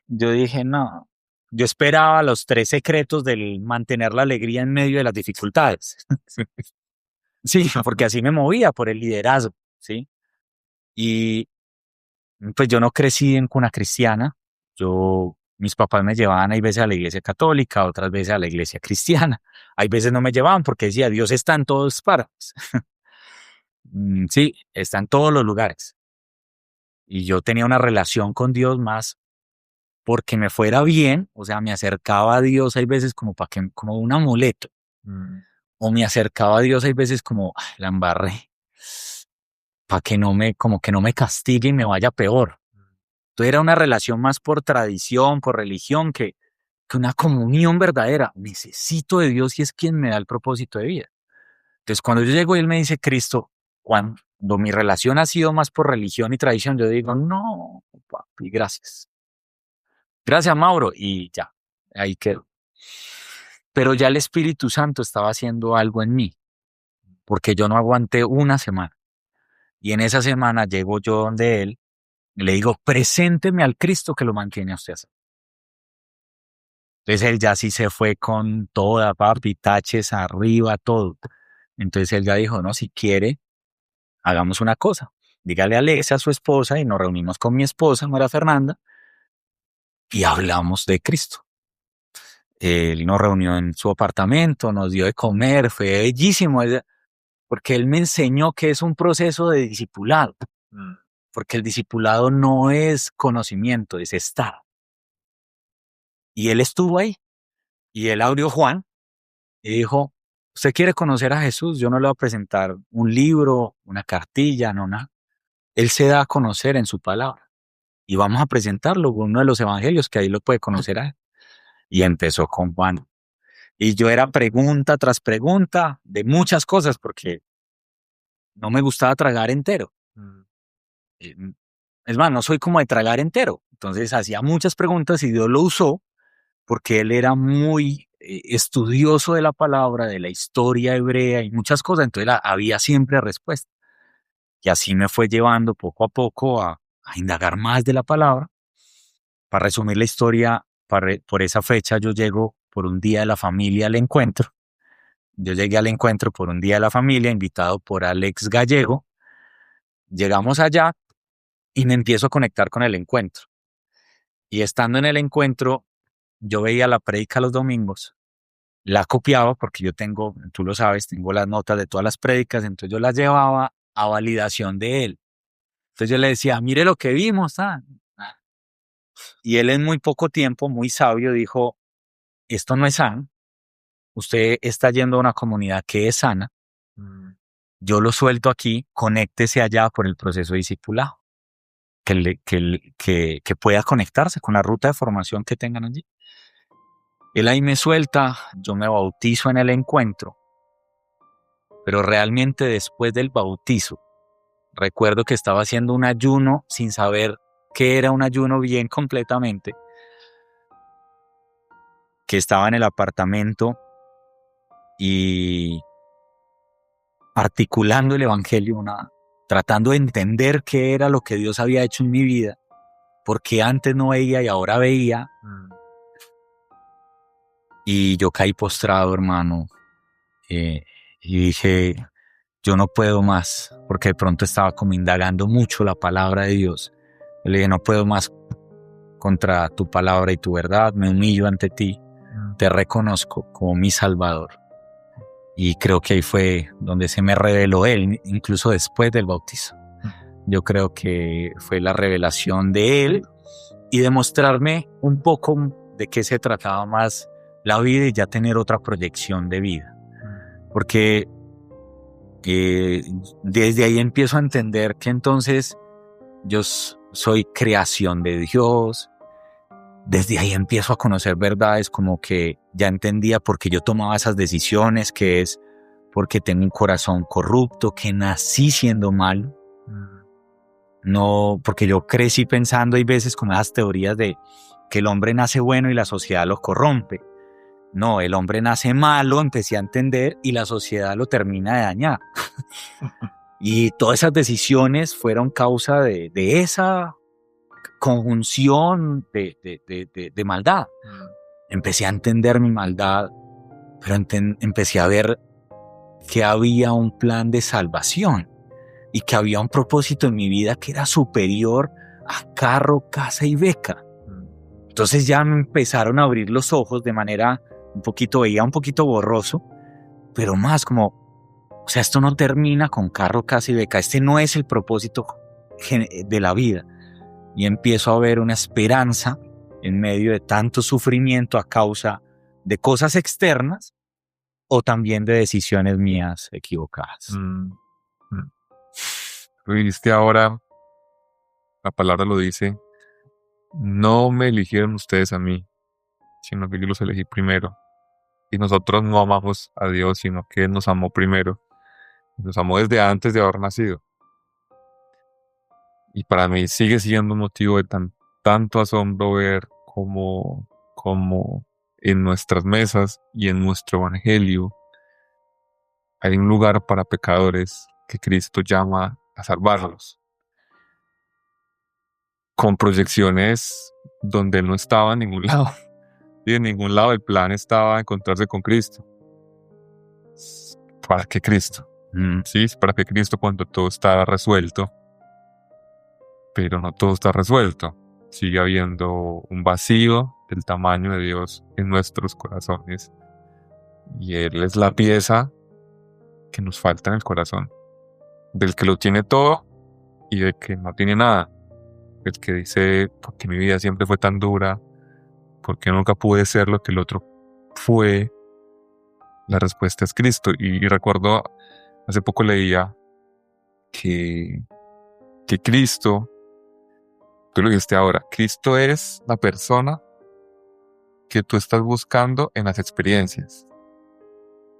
dije, no, yo esperaba los 3 secretos del mantener la alegría en medio de las dificultades. Sí, porque así me movía por el liderazgo, ¿sí? Y pues yo no crecí en cuna cristiana. Mis papás me llevaban hay veces a la iglesia católica, otras veces a la iglesia cristiana. Hay veces no me llevaban porque decía, Dios está en todas partes. Sí, está en todos los lugares. Y yo tenía una relación con Dios más porque me fuera bien, o sea, me acercaba a Dios hay veces como un amuleto. O me acercaba a Dios hay veces como, "Ay, la embarré, para como que no me castigue y me vaya peor". Entonces era una relación más por tradición, por religión, que una comunión verdadera. Necesito de Dios y es quien me da el propósito de vida. Entonces cuando yo llego y él me dice Cristo, cuando mi relación ha sido más por religión y tradición, yo digo, no, papi, gracias. Gracias, Mauro. Y ya, ahí quedó. Pero ya el Espíritu Santo estaba haciendo algo en mí, porque yo no aguanté una semana. Y en esa semana llego yo donde él, y le digo, presénteme al Cristo que lo mantiene a usted así. Entonces él ya sí se fue con toda, papi, taches arriba, todo. Entonces él ya dijo, no, si quiere, hagamos una cosa. Dígale a Alexa, a su esposa, y nos reunimos con mi esposa, María Fernanda, y hablamos de Cristo. Él nos reunió en su apartamento, nos dio de comer, fue bellísimo, porque él me enseñó que es un proceso de discipulado. Porque el discipulado no es conocimiento, es estar. Y él estuvo ahí, y él abrió Juan, y dijo, ¿usted quiere conocer a Jesús? Yo no le voy a presentar un libro, una cartilla, no nada. Él se da a conocer en su palabra. Y vamos a presentarlo, uno de los evangelios, que ahí lo puede conocer a él. Y empezó con Juan. Y yo era pregunta tras pregunta de muchas cosas, porque no me gustaba tragar entero. Eh, Es más, no soy como de tragar entero. Entonces hacía muchas preguntas y Dios lo usó porque él era muy estudioso de la palabra, de la historia hebrea y muchas cosas. Entonces había siempre respuesta. Y así me fue llevando poco a poco a indagar más de la palabra. Para resumir la historia, por esa fecha yo llego por un día de la familia al encuentro. Yo llegué al encuentro por un día de la familia, invitado por Alex Gallego. Llegamos allá y me empiezo a conectar con el encuentro. Y estando en el encuentro, yo veía la prédica los domingos, la copiaba porque yo tengo, tú lo sabes, tengo las notas de todas las prédicas, entonces yo las llevaba a validación de él. Entonces yo le decía, mire lo que vimos. Y él en muy poco tiempo, muy sabio, dijo, esto no es sano, usted está yendo a una comunidad que es sana, yo lo suelto aquí, conéctese allá por el proceso de discipulado, que pueda conectarse con la ruta de formación que tengan allí. Él ahí me suelta, yo me bautizo en el encuentro, pero realmente después del bautizo, recuerdo que estaba haciendo un ayuno sin saber qué era un ayuno bien completamente, que estaba en el apartamento y articulando el evangelio, tratando de entender qué era lo que Dios había hecho en mi vida, porque antes no veía y ahora veía. Y yo caí postrado, hermano, y dije, yo no puedo más, porque de pronto estaba como indagando mucho la palabra de Dios. Le dije, no puedo más contra tu palabra y tu verdad, me humillo ante ti, te reconozco como mi Salvador. Y creo que ahí fue donde se me reveló Él, incluso después del bautizo. Yo creo que fue la revelación de Él y demostrarme un poco de qué se trataba más la vida y ya tener otra proyección de vida. Porque desde ahí empiezo a entender que entonces soy creación de Dios. Desde ahí empiezo a conocer verdades como que ya entendía por qué yo tomaba esas decisiones, que es porque tengo un corazón corrupto, que nací siendo malo. No, porque yo crecí pensando, hay veces como esas teorías de que el hombre nace bueno y la sociedad lo corrompe. No, el hombre nace malo, empecé a entender, y la sociedad lo termina de dañar. Y todas esas decisiones fueron causa de esa conjunción de maldad. Empecé a entender mi maldad, pero empecé a ver que había un plan de salvación y que había un propósito en mi vida que era superior a carro, casa y beca. Entonces ya me empezaron a abrir los ojos de manera veía un poquito borroso, pero más como, o sea, esto no termina con carro, casa y beca. Este no es el propósito de la vida. Y empiezo a ver una esperanza en medio de tanto sufrimiento a causa de cosas externas o también de decisiones mías equivocadas. Lo dijiste ahora, la palabra lo dice, no me eligieron ustedes a mí, sino que yo los elegí primero. Y nosotros no amamos a Dios, sino que Él nos amó primero. Nos amó desde antes de haber nacido. Y para mí sigue siendo un motivo de tanto asombro ver cómo en nuestras mesas y en nuestro evangelio hay un lugar para pecadores que Cristo llama a salvarlos. Con proyecciones donde Él no estaba en ningún lado. Y en ningún lado el plan estaba encontrarse con Cristo. ¿Para qué Cristo? Sí, ¿para qué Cristo cuando todo está resuelto? Pero no todo está resuelto. Sigue habiendo un vacío del tamaño de Dios en nuestros corazones. Y Él es la pieza que nos falta en el corazón. Del que lo tiene todo y del que no tiene nada. El que dice, ¿por qué mi vida siempre fue tan dura? ¿Por qué nunca pude ser lo que el otro fue? La respuesta es Cristo. Y recuerdo, hace poco leía que Cristo, tú lo dijiste ahora, Cristo es la persona que tú estás buscando en las experiencias.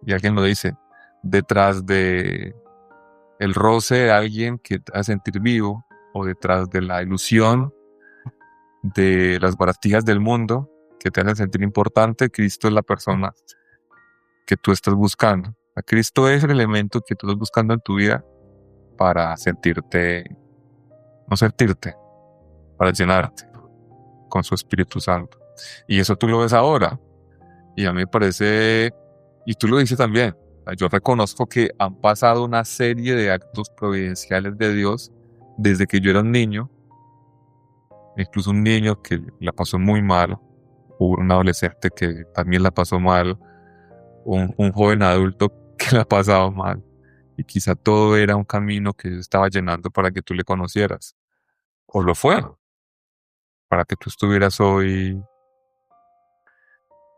Y alguien lo dice, detrás de el roce de alguien que te hace sentir vivo, o detrás de la ilusión de las baratillas del mundo que te hacen sentir importante, Cristo es la persona que tú estás buscando. Cristo es el elemento que tú estás buscando en tu vida para para llenarte con su Espíritu Santo. Y eso tú lo ves ahora. Y a mí me parece, y tú lo dices también, yo reconozco que han pasado una serie de actos providenciales de Dios desde que yo era un niño, incluso un niño que la pasó muy mal, un adolescente que también la pasó mal, un joven adulto que la ha pasado mal, y quizá todo era un camino que Dios estaba llenando para que tú le conocieras, o lo fue, para que tú estuvieras hoy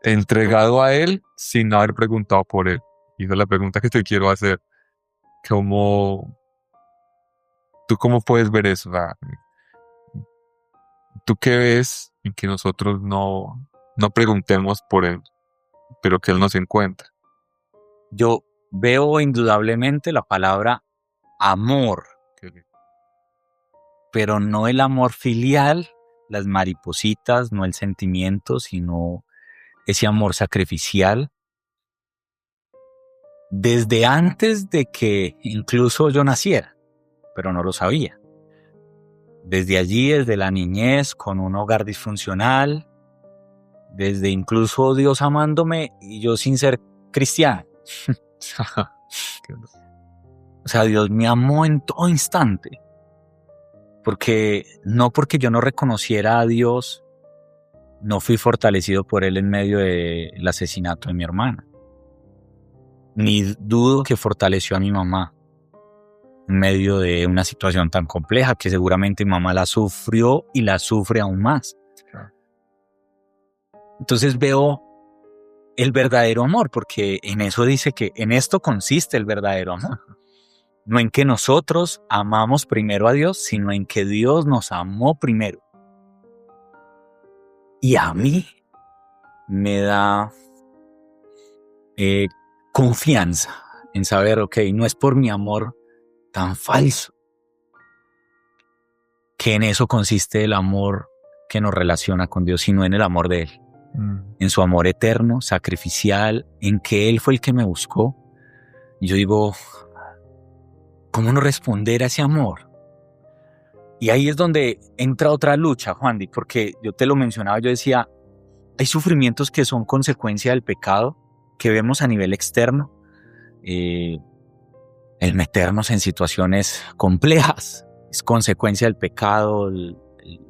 entregado a Él sin haber preguntado por Él. Y esa es la pregunta que te quiero hacer. ¿Tú cómo puedes ver eso? ¿Tú qué ves en que nosotros no preguntemos por Él, pero que Él nos encuentra? Yo veo indudablemente la palabra amor, pero no el amor filial, las maripositas, no el sentimiento, sino ese amor sacrificial. Desde antes de que incluso yo naciera, pero no lo sabía. Desde allí, desde la niñez, con un hogar disfuncional, desde incluso Dios amándome y yo sin ser cristiano. O sea, Dios me amó en todo instante. Porque yo no reconociera a Dios, no fui fortalecido por Él en medio del asesinato de mi hermana. Ni dudo que fortaleció a mi mamá en medio de una situación tan compleja que seguramente mi mamá la sufrió y la sufre aún más. Entonces veo el verdadero amor, porque en eso dice que en esto consiste el verdadero amor. no en que nosotros amamos primero a Dios, sino en que Dios nos amó primero. Y a mí me da confianza en saber, ok, no es por mi amor tan falso, que en eso consiste el amor que nos relaciona con Dios, sino en el amor de Él. En su amor eterno, sacrificial, en que Él fue el que me buscó. Y yo digo, ¿cómo no responder a ese amor? Y ahí es donde entra otra lucha, Juandi, porque yo te lo mencionaba, yo decía, hay sufrimientos que son consecuencia del pecado, que vemos a nivel externo, el meternos en situaciones complejas, es consecuencia del pecado, el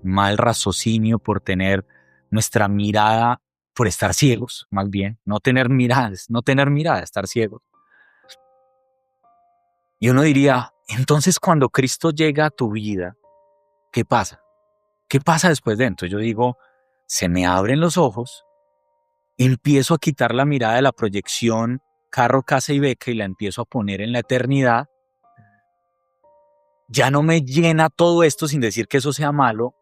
mal raciocinio por tener nuestra mirada, por estar ciegos, más bien, no tener mirada, estar ciegos. Y uno diría, entonces cuando Cristo llega a tu vida, ¿qué pasa? ¿Qué pasa después de esto? Yo digo, se me abren los ojos, empiezo a quitar la mirada de la proyección carro, casa y beca y la empiezo a poner en la eternidad. Ya no me llena todo esto, sin decir que eso sea malo,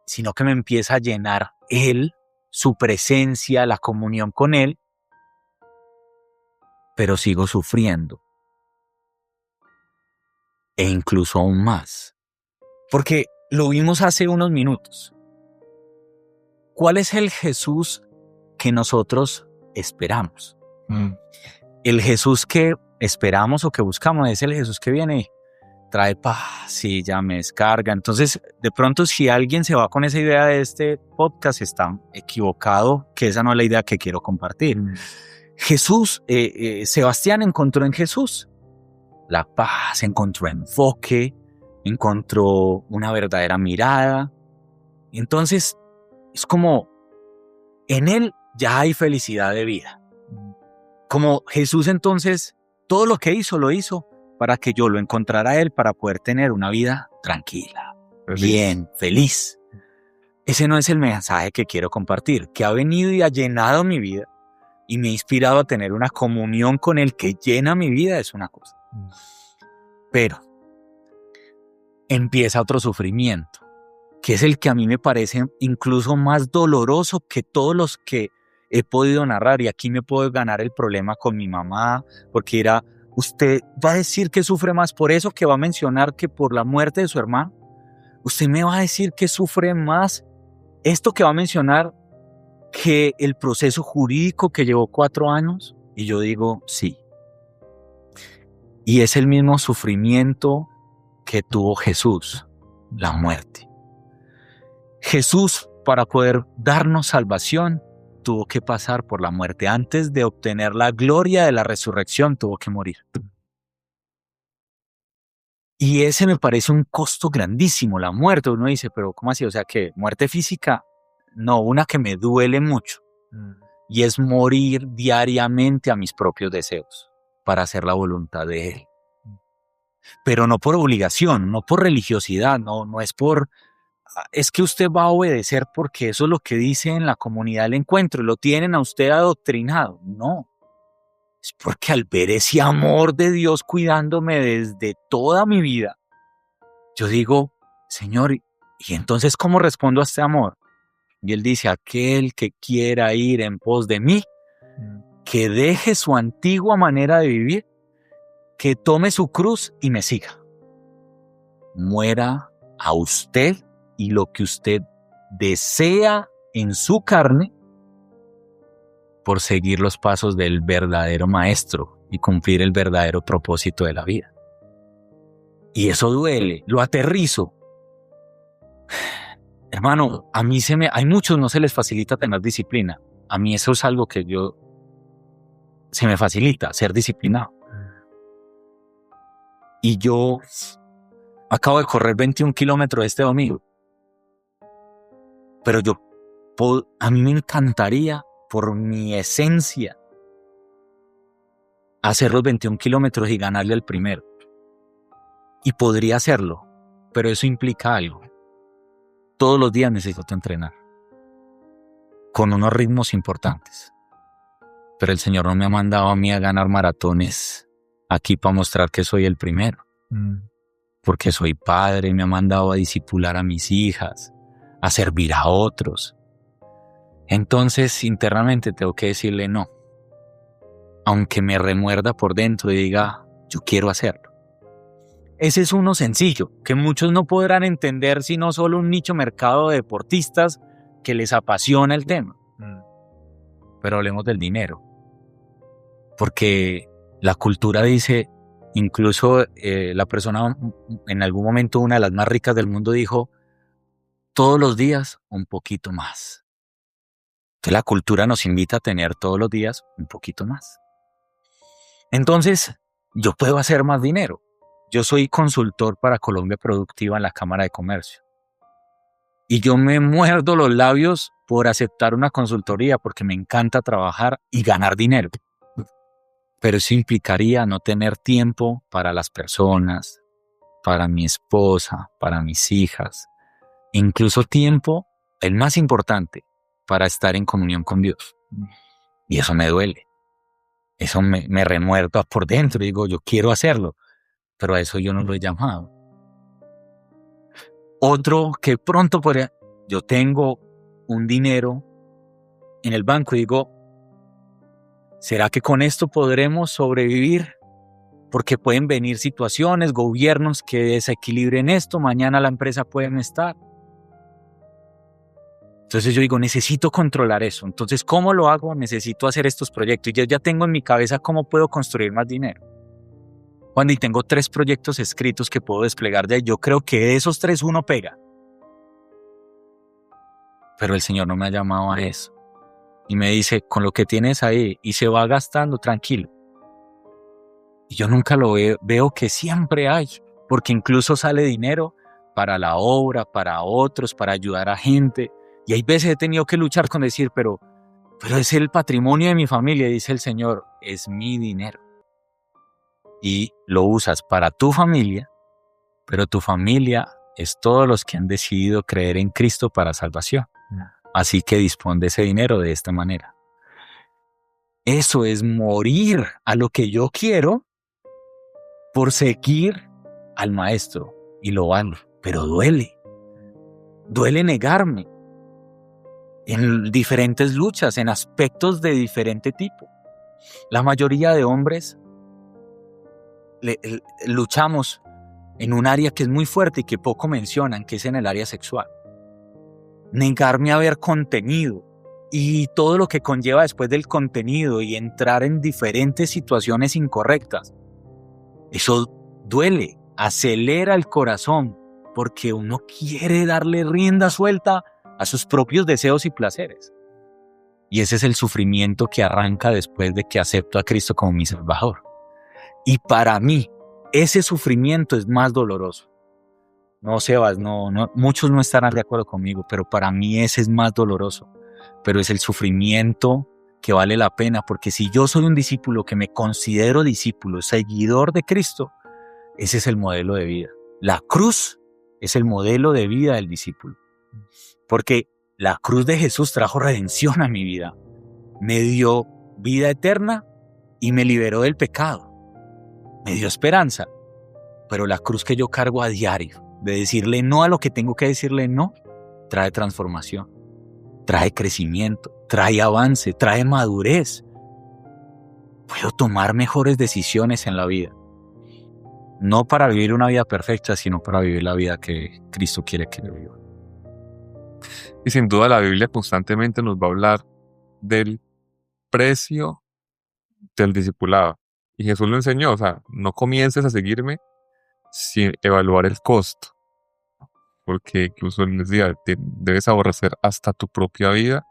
sino que me empieza a llenar Él, su presencia, la comunión con Él, pero sigo sufriendo. E incluso aún más. Porque lo vimos hace unos minutos. ¿Cuál es el Jesús que nosotros esperamos? El Jesús que esperamos o que buscamos es el Jesús que viene, trae paz y ya me descarga. Entonces, de pronto, si alguien se va con esa idea de este podcast, está equivocado, que esa no es la idea que quiero compartir. Jesús, Sebastián encontró en Jesús la paz, encontró enfoque, encontró una verdadera mirada. Entonces, es como, en Él ya hay felicidad de vida. Como Jesús, entonces, todo lo que hizo, lo hizo para que yo lo encontrara a Él, para poder tener una vida tranquila, bien, feliz. Ese no es el mensaje que quiero compartir, que ha venido y ha llenado mi vida y me ha inspirado a tener una comunión con Él que llena mi vida, es una cosa. Pero empieza otro sufrimiento, que es el que a mí me parece incluso más doloroso que todos los que he podido narrar. Y aquí me puedo ganar el problema con mi mamá, porque dirá, ¿usted va a decir que sufre más por eso que va a mencionar que por la muerte de su hermano? ¿Usted me va a decir que sufre más esto que va a mencionar que el proceso jurídico que llevó 4 años? Y yo digo, sí. Y es el mismo sufrimiento que tuvo Jesús, la muerte. Jesús, para poder darnos salvación, tuvo que pasar por la muerte. Antes de obtener la gloria de la resurrección, tuvo que morir. Y ese me parece un costo grandísimo, la muerte. Uno dice, pero ¿cómo así? O sea, ¿que muerte física? No, una que me duele mucho. Y es morir diariamente a mis propios deseos para hacer la voluntad de Él. Pero no por obligación, no por religiosidad, no es por... Es que usted va a obedecer porque eso es lo que dice en la comunidad del encuentro, lo tienen a usted adoctrinado. No, es porque al ver ese amor de Dios cuidándome desde toda mi vida, yo digo, Señor, ¿y entonces cómo respondo a este amor? Y Él dice, aquel que quiera ir en pos de mí, que deje su antigua manera de vivir, que tome su cruz y me siga. Muera a usted y lo que usted desea en su carne por seguir los pasos del verdadero maestro y cumplir el verdadero propósito de la vida. Y eso duele, lo aterrizo. Hermano, a mí hay muchos no se les facilita tener disciplina. A mí eso es algo que se me facilita, ser disciplinado. Y yo acabo de correr 21 kilómetros este domingo. Pero a mí me encantaría, por mi esencia, hacer los 21 kilómetros y ganarle el primero. Y podría hacerlo, pero eso implica algo. Todos los días necesito entrenar, con unos ritmos importantes. Pero el Señor no me ha mandado a mí a ganar maratones aquí para mostrar que soy el primero. Porque soy padre, me ha mandado a discipular a mis hijas, a servir a otros. Entonces, internamente tengo que decirle no. Aunque me remuerda por dentro y diga, yo quiero hacerlo. Ese es uno sencillo, que muchos no podrán entender sino solo un nicho mercado de deportistas que les apasiona el tema. Pero hablemos del dinero. Porque la cultura dice, incluso la persona en algún momento, una de las más ricas del mundo, dijo, todos los días un poquito más. Entonces la cultura nos invita a tener todos los días un poquito más. Entonces, yo puedo hacer más dinero. Yo soy consultor para Colombia Productiva en la Cámara de Comercio. Y yo me muerdo los labios por aceptar una consultoría porque me encanta trabajar y ganar dinero. Pero eso implicaría no tener tiempo para las personas, para mi esposa, para mis hijas. Incluso tiempo, el más importante, para estar en comunión con Dios. Y eso me duele. Eso me remuerda por dentro. Digo, yo quiero hacerlo, pero a eso yo no lo he llamado. Otro que pronto podría... Yo tengo un dinero en el banco y digo, ¿será que con esto podremos sobrevivir? Porque pueden venir situaciones, gobiernos que desequilibren esto, mañana la empresa puede no estar. Entonces yo digo, necesito controlar eso. Entonces, ¿cómo lo hago? Necesito hacer estos proyectos. Y yo ya tengo en mi cabeza cómo puedo construir más dinero. Cuando y tengo 3 proyectos escritos que puedo desplegar de ahí, yo creo que de esos 3 uno pega. Pero el Señor no me ha llamado a eso. Y me dice, con lo que tienes ahí, y se va gastando, tranquilo. Y yo nunca lo veo que siempre hay, porque incluso sale dinero para la obra, para otros, para ayudar a gente. Y hay veces he tenido que luchar con decir, pero es el patrimonio de mi familia, dice el Señor, es mi dinero. Y lo usas para tu familia, pero tu familia es todos los que han decidido creer en Cristo para salvación. Así que dispón de ese dinero de esta manera. Eso es morir a lo que yo quiero por seguir al maestro. Y lo valgo, pero duele. Duele negarme en diferentes luchas, en aspectos de diferente tipo. La mayoría de hombres luchamos en un área que es muy fuerte y que poco mencionan, que es en el área sexual. Negarme a ver contenido y todo lo que conlleva después del contenido y entrar en diferentes situaciones incorrectas. Eso duele, acelera el corazón porque uno quiere darle rienda suelta a sus propios deseos y placeres. Y ese es el sufrimiento que arranca después de que acepto a Cristo como mi Salvador. Y para mí, ese sufrimiento es más doloroso. No, Sebas, no, muchos no estarán de acuerdo conmigo, pero para mí ese es más doloroso. Pero es el sufrimiento que vale la pena, porque si yo soy un discípulo, que me considero discípulo, seguidor de Cristo, ese es el modelo de vida. La cruz es el modelo de vida del discípulo. Porque la cruz de Jesús trajo redención a mi vida. Me dio vida eterna y me liberó del pecado. Me dio esperanza. Pero la cruz que yo cargo a diario, de decirle no a lo que tengo que decirle no, trae transformación, trae crecimiento, trae avance, trae madurez. Puedo tomar mejores decisiones en la vida. No para vivir una vida perfecta, sino para vivir la vida que Cristo quiere que yo viva. Y sin duda la Biblia constantemente nos va a hablar del precio del discipulado. Y Jesús lo enseñó, o sea, no comiences a seguirme sin evaluar el costo. Porque incluso en el día debes aborrecer hasta tu propia vida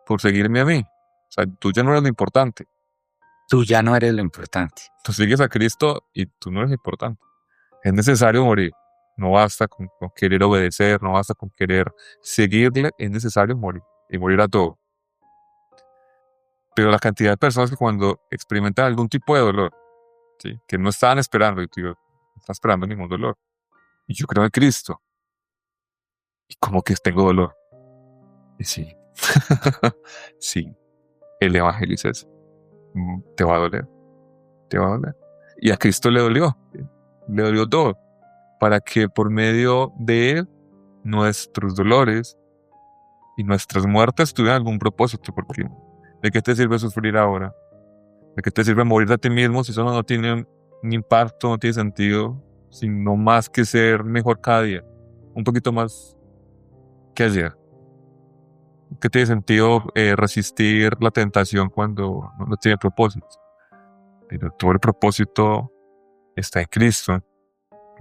por seguirme a mí. O sea, tú ya no eres lo importante. Tú ya no eres lo importante. Tú sigues a Cristo y tú no eres importante. Es necesario morir. No basta con querer obedecer, no basta con querer seguirle, es necesario morir. Y morir a todo. Pero la cantidad de personas que cuando experimentan algún tipo de dolor, ¿sí?, que no estaban esperando, y tú digo, no estás esperando ningún dolor. Y yo creo en Cristo. Y como que tengo dolor. Y sí. Sí. El evangelio es eso. Te va a doler. Te va a doler. Y a Cristo le dolió todo, para que por medio de Él nuestros dolores y nuestras muertes tuvieran algún propósito. Porque ¿de qué te sirve sufrir ahora? ¿De qué te sirve morir a ti mismo si eso no tiene un impacto, no tiene sentido, sino más que ser mejor cada día, un poquito más que ayer? ¿Qué tiene sentido resistir la tentación cuando no tiene propósito? Pero todo el propósito está en Cristo,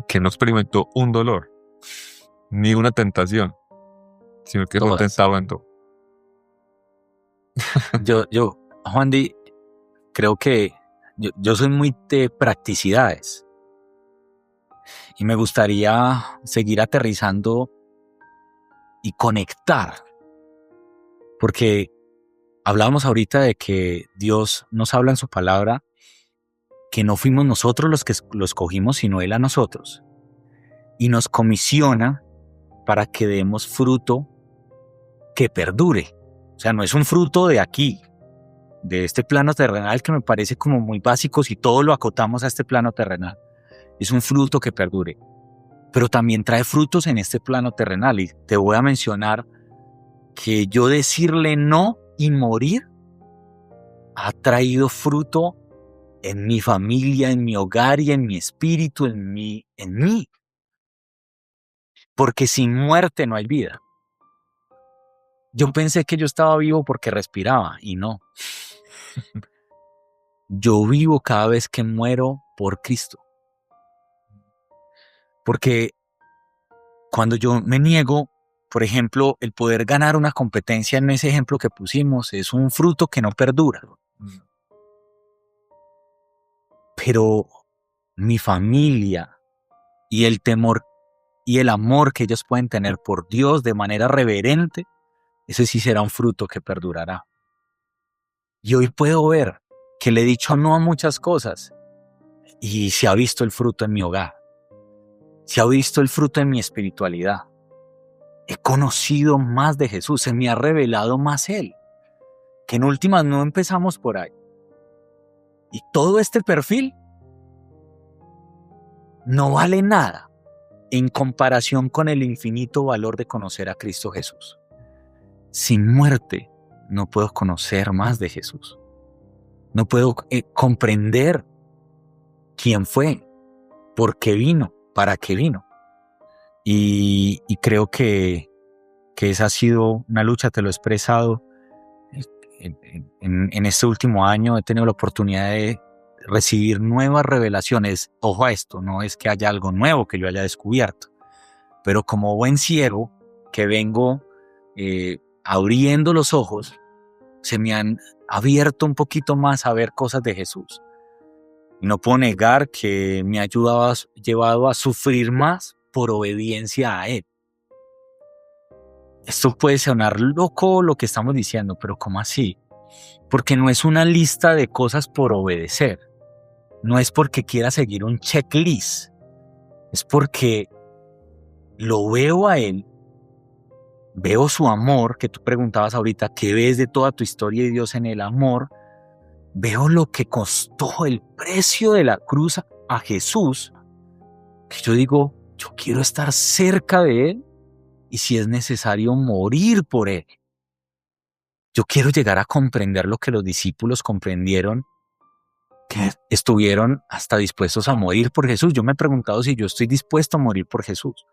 que no experimentó un dolor, ni una tentación, sino que fue Todas. tentado en todo. Juan Di, creo que yo soy muy de practicidades y me gustaría seguir aterrizando y conectar, porque hablábamos ahorita de que Dios nos habla en su palabra, que no fuimos nosotros los que lo escogimos, sino Él a nosotros, y nos comisiona para que demos fruto que perdure. O sea, no es un fruto de aquí, de este plano terrenal, que me parece como muy básico si todo lo acotamos a este plano terrenal. Es un fruto que perdure, pero también trae frutos en este plano terrenal. Y te voy a mencionar que yo decirle no y morir ha traído fruto en mi familia, en mi hogar y en mi espíritu, en mí. Porque sin muerte no hay vida. Yo pensé que yo estaba vivo porque respiraba y no. Yo vivo cada vez que muero por Cristo. Porque cuando yo me niego, por ejemplo, el poder ganar una competencia en ese ejemplo que pusimos es un fruto que no perdura. Pero mi familia y el temor y el amor que ellos pueden tener por Dios de manera reverente, ese sí será un fruto que perdurará. Y hoy puedo ver que le he dicho no a muchas cosas y se ha visto el fruto en mi hogar. Se ha visto el fruto en mi espiritualidad. He conocido más de Jesús, se me ha revelado más Él. Que en últimas no empezamos por ahí. Y todo este perfil no vale nada en comparación con el infinito valor de conocer a Cristo Jesús. Sin muerte no puedo conocer más de Jesús. No puedo comprender quién fue, por qué vino, para qué vino. Y creo que esa ha sido una lucha, te lo he expresado. En este último año he tenido la oportunidad de recibir nuevas revelaciones. Ojo a esto, no es que haya algo nuevo que yo haya descubierto, pero como buen ciego que vengo abriendo los ojos, se me han abierto un poquito más a ver cosas de Jesús. Y no puedo negar que me ha llevado a sufrir más por obediencia a Él. Esto puede sonar loco lo que estamos diciendo, pero ¿cómo así? Porque no es una lista de cosas por obedecer. No es porque quiera seguir un checklist. Es porque lo veo a Él, veo su amor, que tú preguntabas ahorita, ¿qué ves de toda tu historia y Dios en el amor? Veo lo que costó el precio de la cruz a Jesús, que yo digo, yo quiero estar cerca de Él y si es necesario morir por Él. Yo quiero llegar a comprender lo que los discípulos comprendieron, que estuvieron hasta dispuestos a morir por Jesús. Yo me he preguntado si yo estoy dispuesto a morir por Jesús.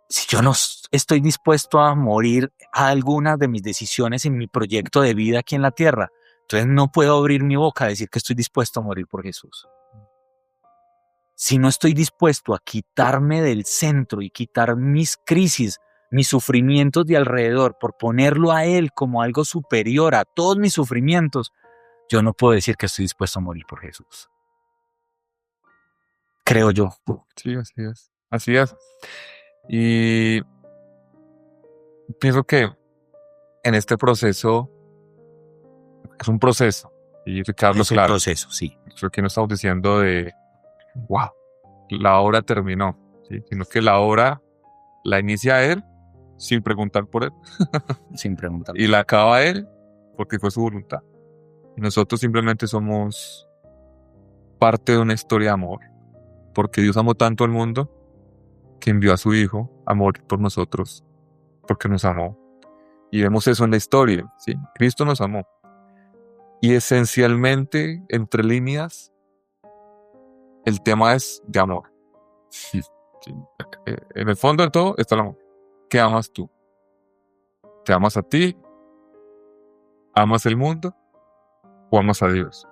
Si yo no estoy dispuesto a morir a alguna de mis decisiones en mi proyecto de vida aquí en la tierra, entonces no puedo abrir mi boca a decir que estoy dispuesto a morir por Jesús. Si no estoy dispuesto a quitarme del centro y quitar mis crisis, mis sufrimientos de alrededor, por ponerlo a Él como algo superior a todos mis sufrimientos, yo no puedo decir que estoy dispuesto a morir por Jesús. Creo yo. Sí, así es. Así es. Y pienso que en este proceso es un proceso. Y Ricardo, Es el claro, proceso, sí. creo que no estamos diciendo de, wow, la obra terminó, ¿sí? Sino que la obra la inicia Él sin preguntar por Él. Sin preguntar. Y la acaba Él porque fue su voluntad. Y nosotros simplemente somos parte de una historia de amor, porque Dios amó tanto al mundo que envió a su Hijo a morir por nosotros, porque nos amó. Y vemos eso en la historia, ¿sí? Cristo nos amó. Y esencialmente, entre líneas, el tema es de amor. Sí. En el fondo de todo está el amor. ¿Qué amas tú? ¿Te amas a ti? ¿Amas el mundo? ¿O amas a Dios?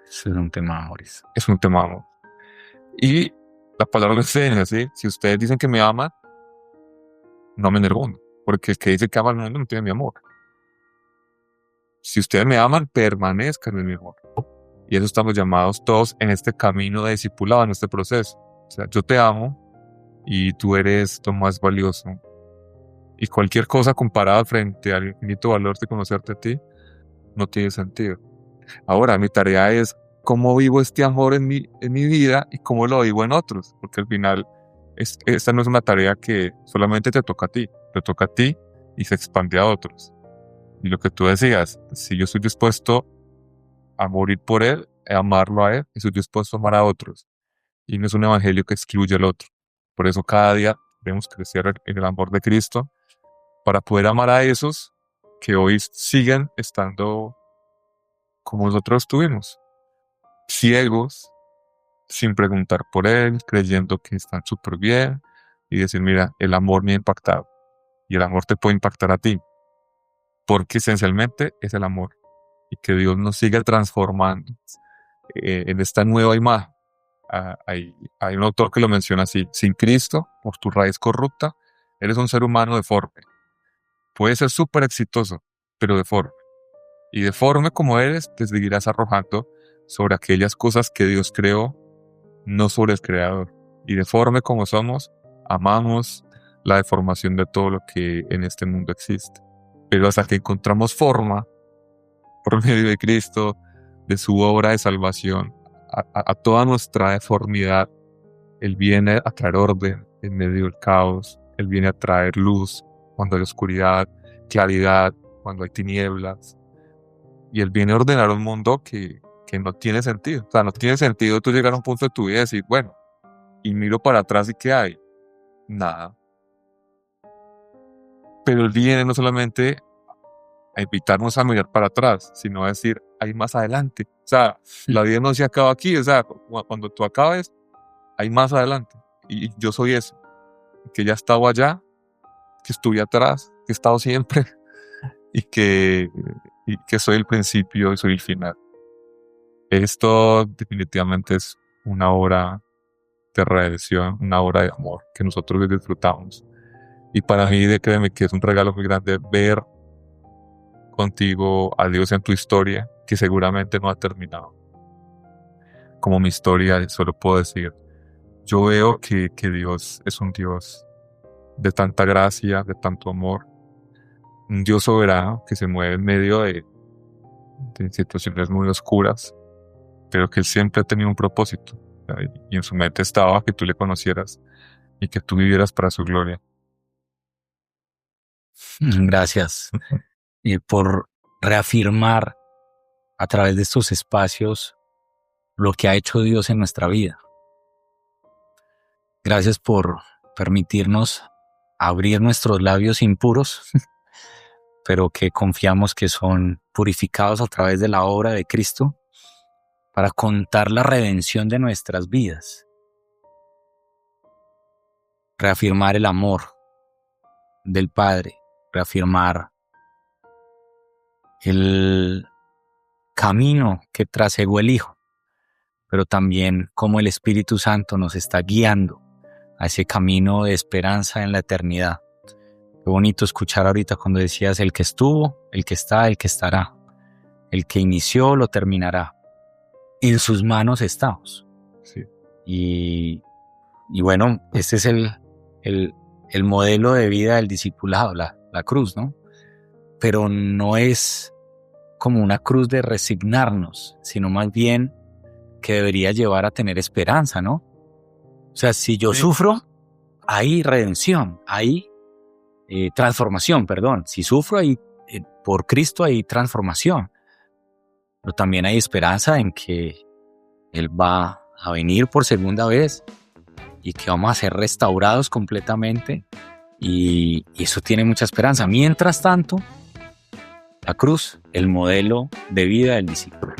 Ese es un tema de amores. Es un tema de amor. Y la palabra lo enseña, ¿sí? Si ustedes dicen que me aman, no amen el mundo. Porque el que dice que ama al mundo no tiene mi amor. Si ustedes me aman, permanezcan en mi amor. Y eso estamos llamados todos en este camino de discipulado, en este proceso. O sea, yo te amo y tú eres lo más valioso. Y cualquier cosa comparada frente al infinito valor de conocerte a ti, no tiene sentido. Ahora, mi tarea es cómo vivo este amor en mi vida y cómo lo vivo en otros. Porque al final, esta no es una tarea que solamente te toca a ti. Te toca a ti y se expande a otros. Y lo que tú decías, si yo estoy dispuesto a morir por Él, a amarlo a Él, y estoy dispuesto a amar a otros. Y no es un evangelio que excluye al otro. Por eso cada día debemos crecer en el amor de Cristo para poder amar a esos que hoy siguen estando como nosotros estuvimos, ciegos, sin preguntar por Él, creyendo que están súper bien, y decir, mira, el amor me ha impactado, y el amor te puede impactar a ti, porque esencialmente es el amor, y que Dios nos siga transformando en esta nueva imagen. Hay un autor que lo menciona así: sin Cristo, por tu raíz corrupta, eres un ser humano deforme. Puedes ser súper exitoso, pero deforme. Y deforme como eres, te seguirás arrojando sobre aquellas cosas que Dios creó, no sobre el Creador. Y deforme como somos, amamos la deformación de todo lo que en este mundo existe. Pero hasta que encontramos forma, por medio de Cristo, de su obra de salvación, a toda nuestra deformidad, Él viene a traer orden en medio del caos. Él viene a traer luz cuando hay oscuridad, claridad cuando hay tinieblas. Y Él viene a ordenar un mundo que no tiene sentido. O sea, no tiene sentido tú llegar a un punto de tu vida y decir, bueno, y miro para atrás y ¿qué hay? Nada. Pero Él viene no solamente a invitarnos a mirar para atrás, sino a decir, hay más adelante. O sea, la vida no se acaba aquí. O sea, cuando tú acabes, hay más adelante. Y yo soy eso, que ya he estado allá, que estuve atrás, que he estado siempre, y que soy el principio y soy el final. Esto definitivamente es una obra de redención, una obra de amor que nosotros disfrutamos. Y para mí, créeme que es un regalo muy grande ver contigo a Dios en tu historia, que seguramente no ha terminado. Como mi historia, solo puedo decir, yo veo que Dios es un Dios de tanta gracia, de tanto amor, un Dios soberano que se mueve en medio de situaciones muy oscuras, pero que Él siempre ha tenido un propósito, ¿sabes? Y en su mente estaba que tú le conocieras y que tú vivieras para su gloria. Gracias por reafirmar a través de estos espacios lo que ha hecho Dios en nuestra vida. Gracias por permitirnos abrir nuestros labios impuros, pero que confiamos que son purificados a través de la obra de Cristo para contar la redención de nuestras vidas. Reafirmar el amor del Padre, reafirmar el camino que trasegó el Hijo, pero también cómo el Espíritu Santo nos está guiando a ese camino de esperanza en la eternidad. Qué bonito escuchar ahorita cuando decías el que estuvo, el que está, el que estará. El que inició lo terminará. En sus manos estamos. Sí. Y bueno, este es el modelo de vida del discipulado, la cruz, ¿no? Pero no es como una cruz de resignarnos, sino más bien que debería llevar a tener esperanza, ¿no? O sea, si yo sufro, hay redención, hay transformación, perdón. Si sufro, hay, por Cristo hay transformación. Pero también hay esperanza en que Él va a venir por segunda vez y que vamos a ser restaurados completamente, y eso tiene mucha esperanza. Mientras tanto, la cruz, el modelo de vida del discípulo.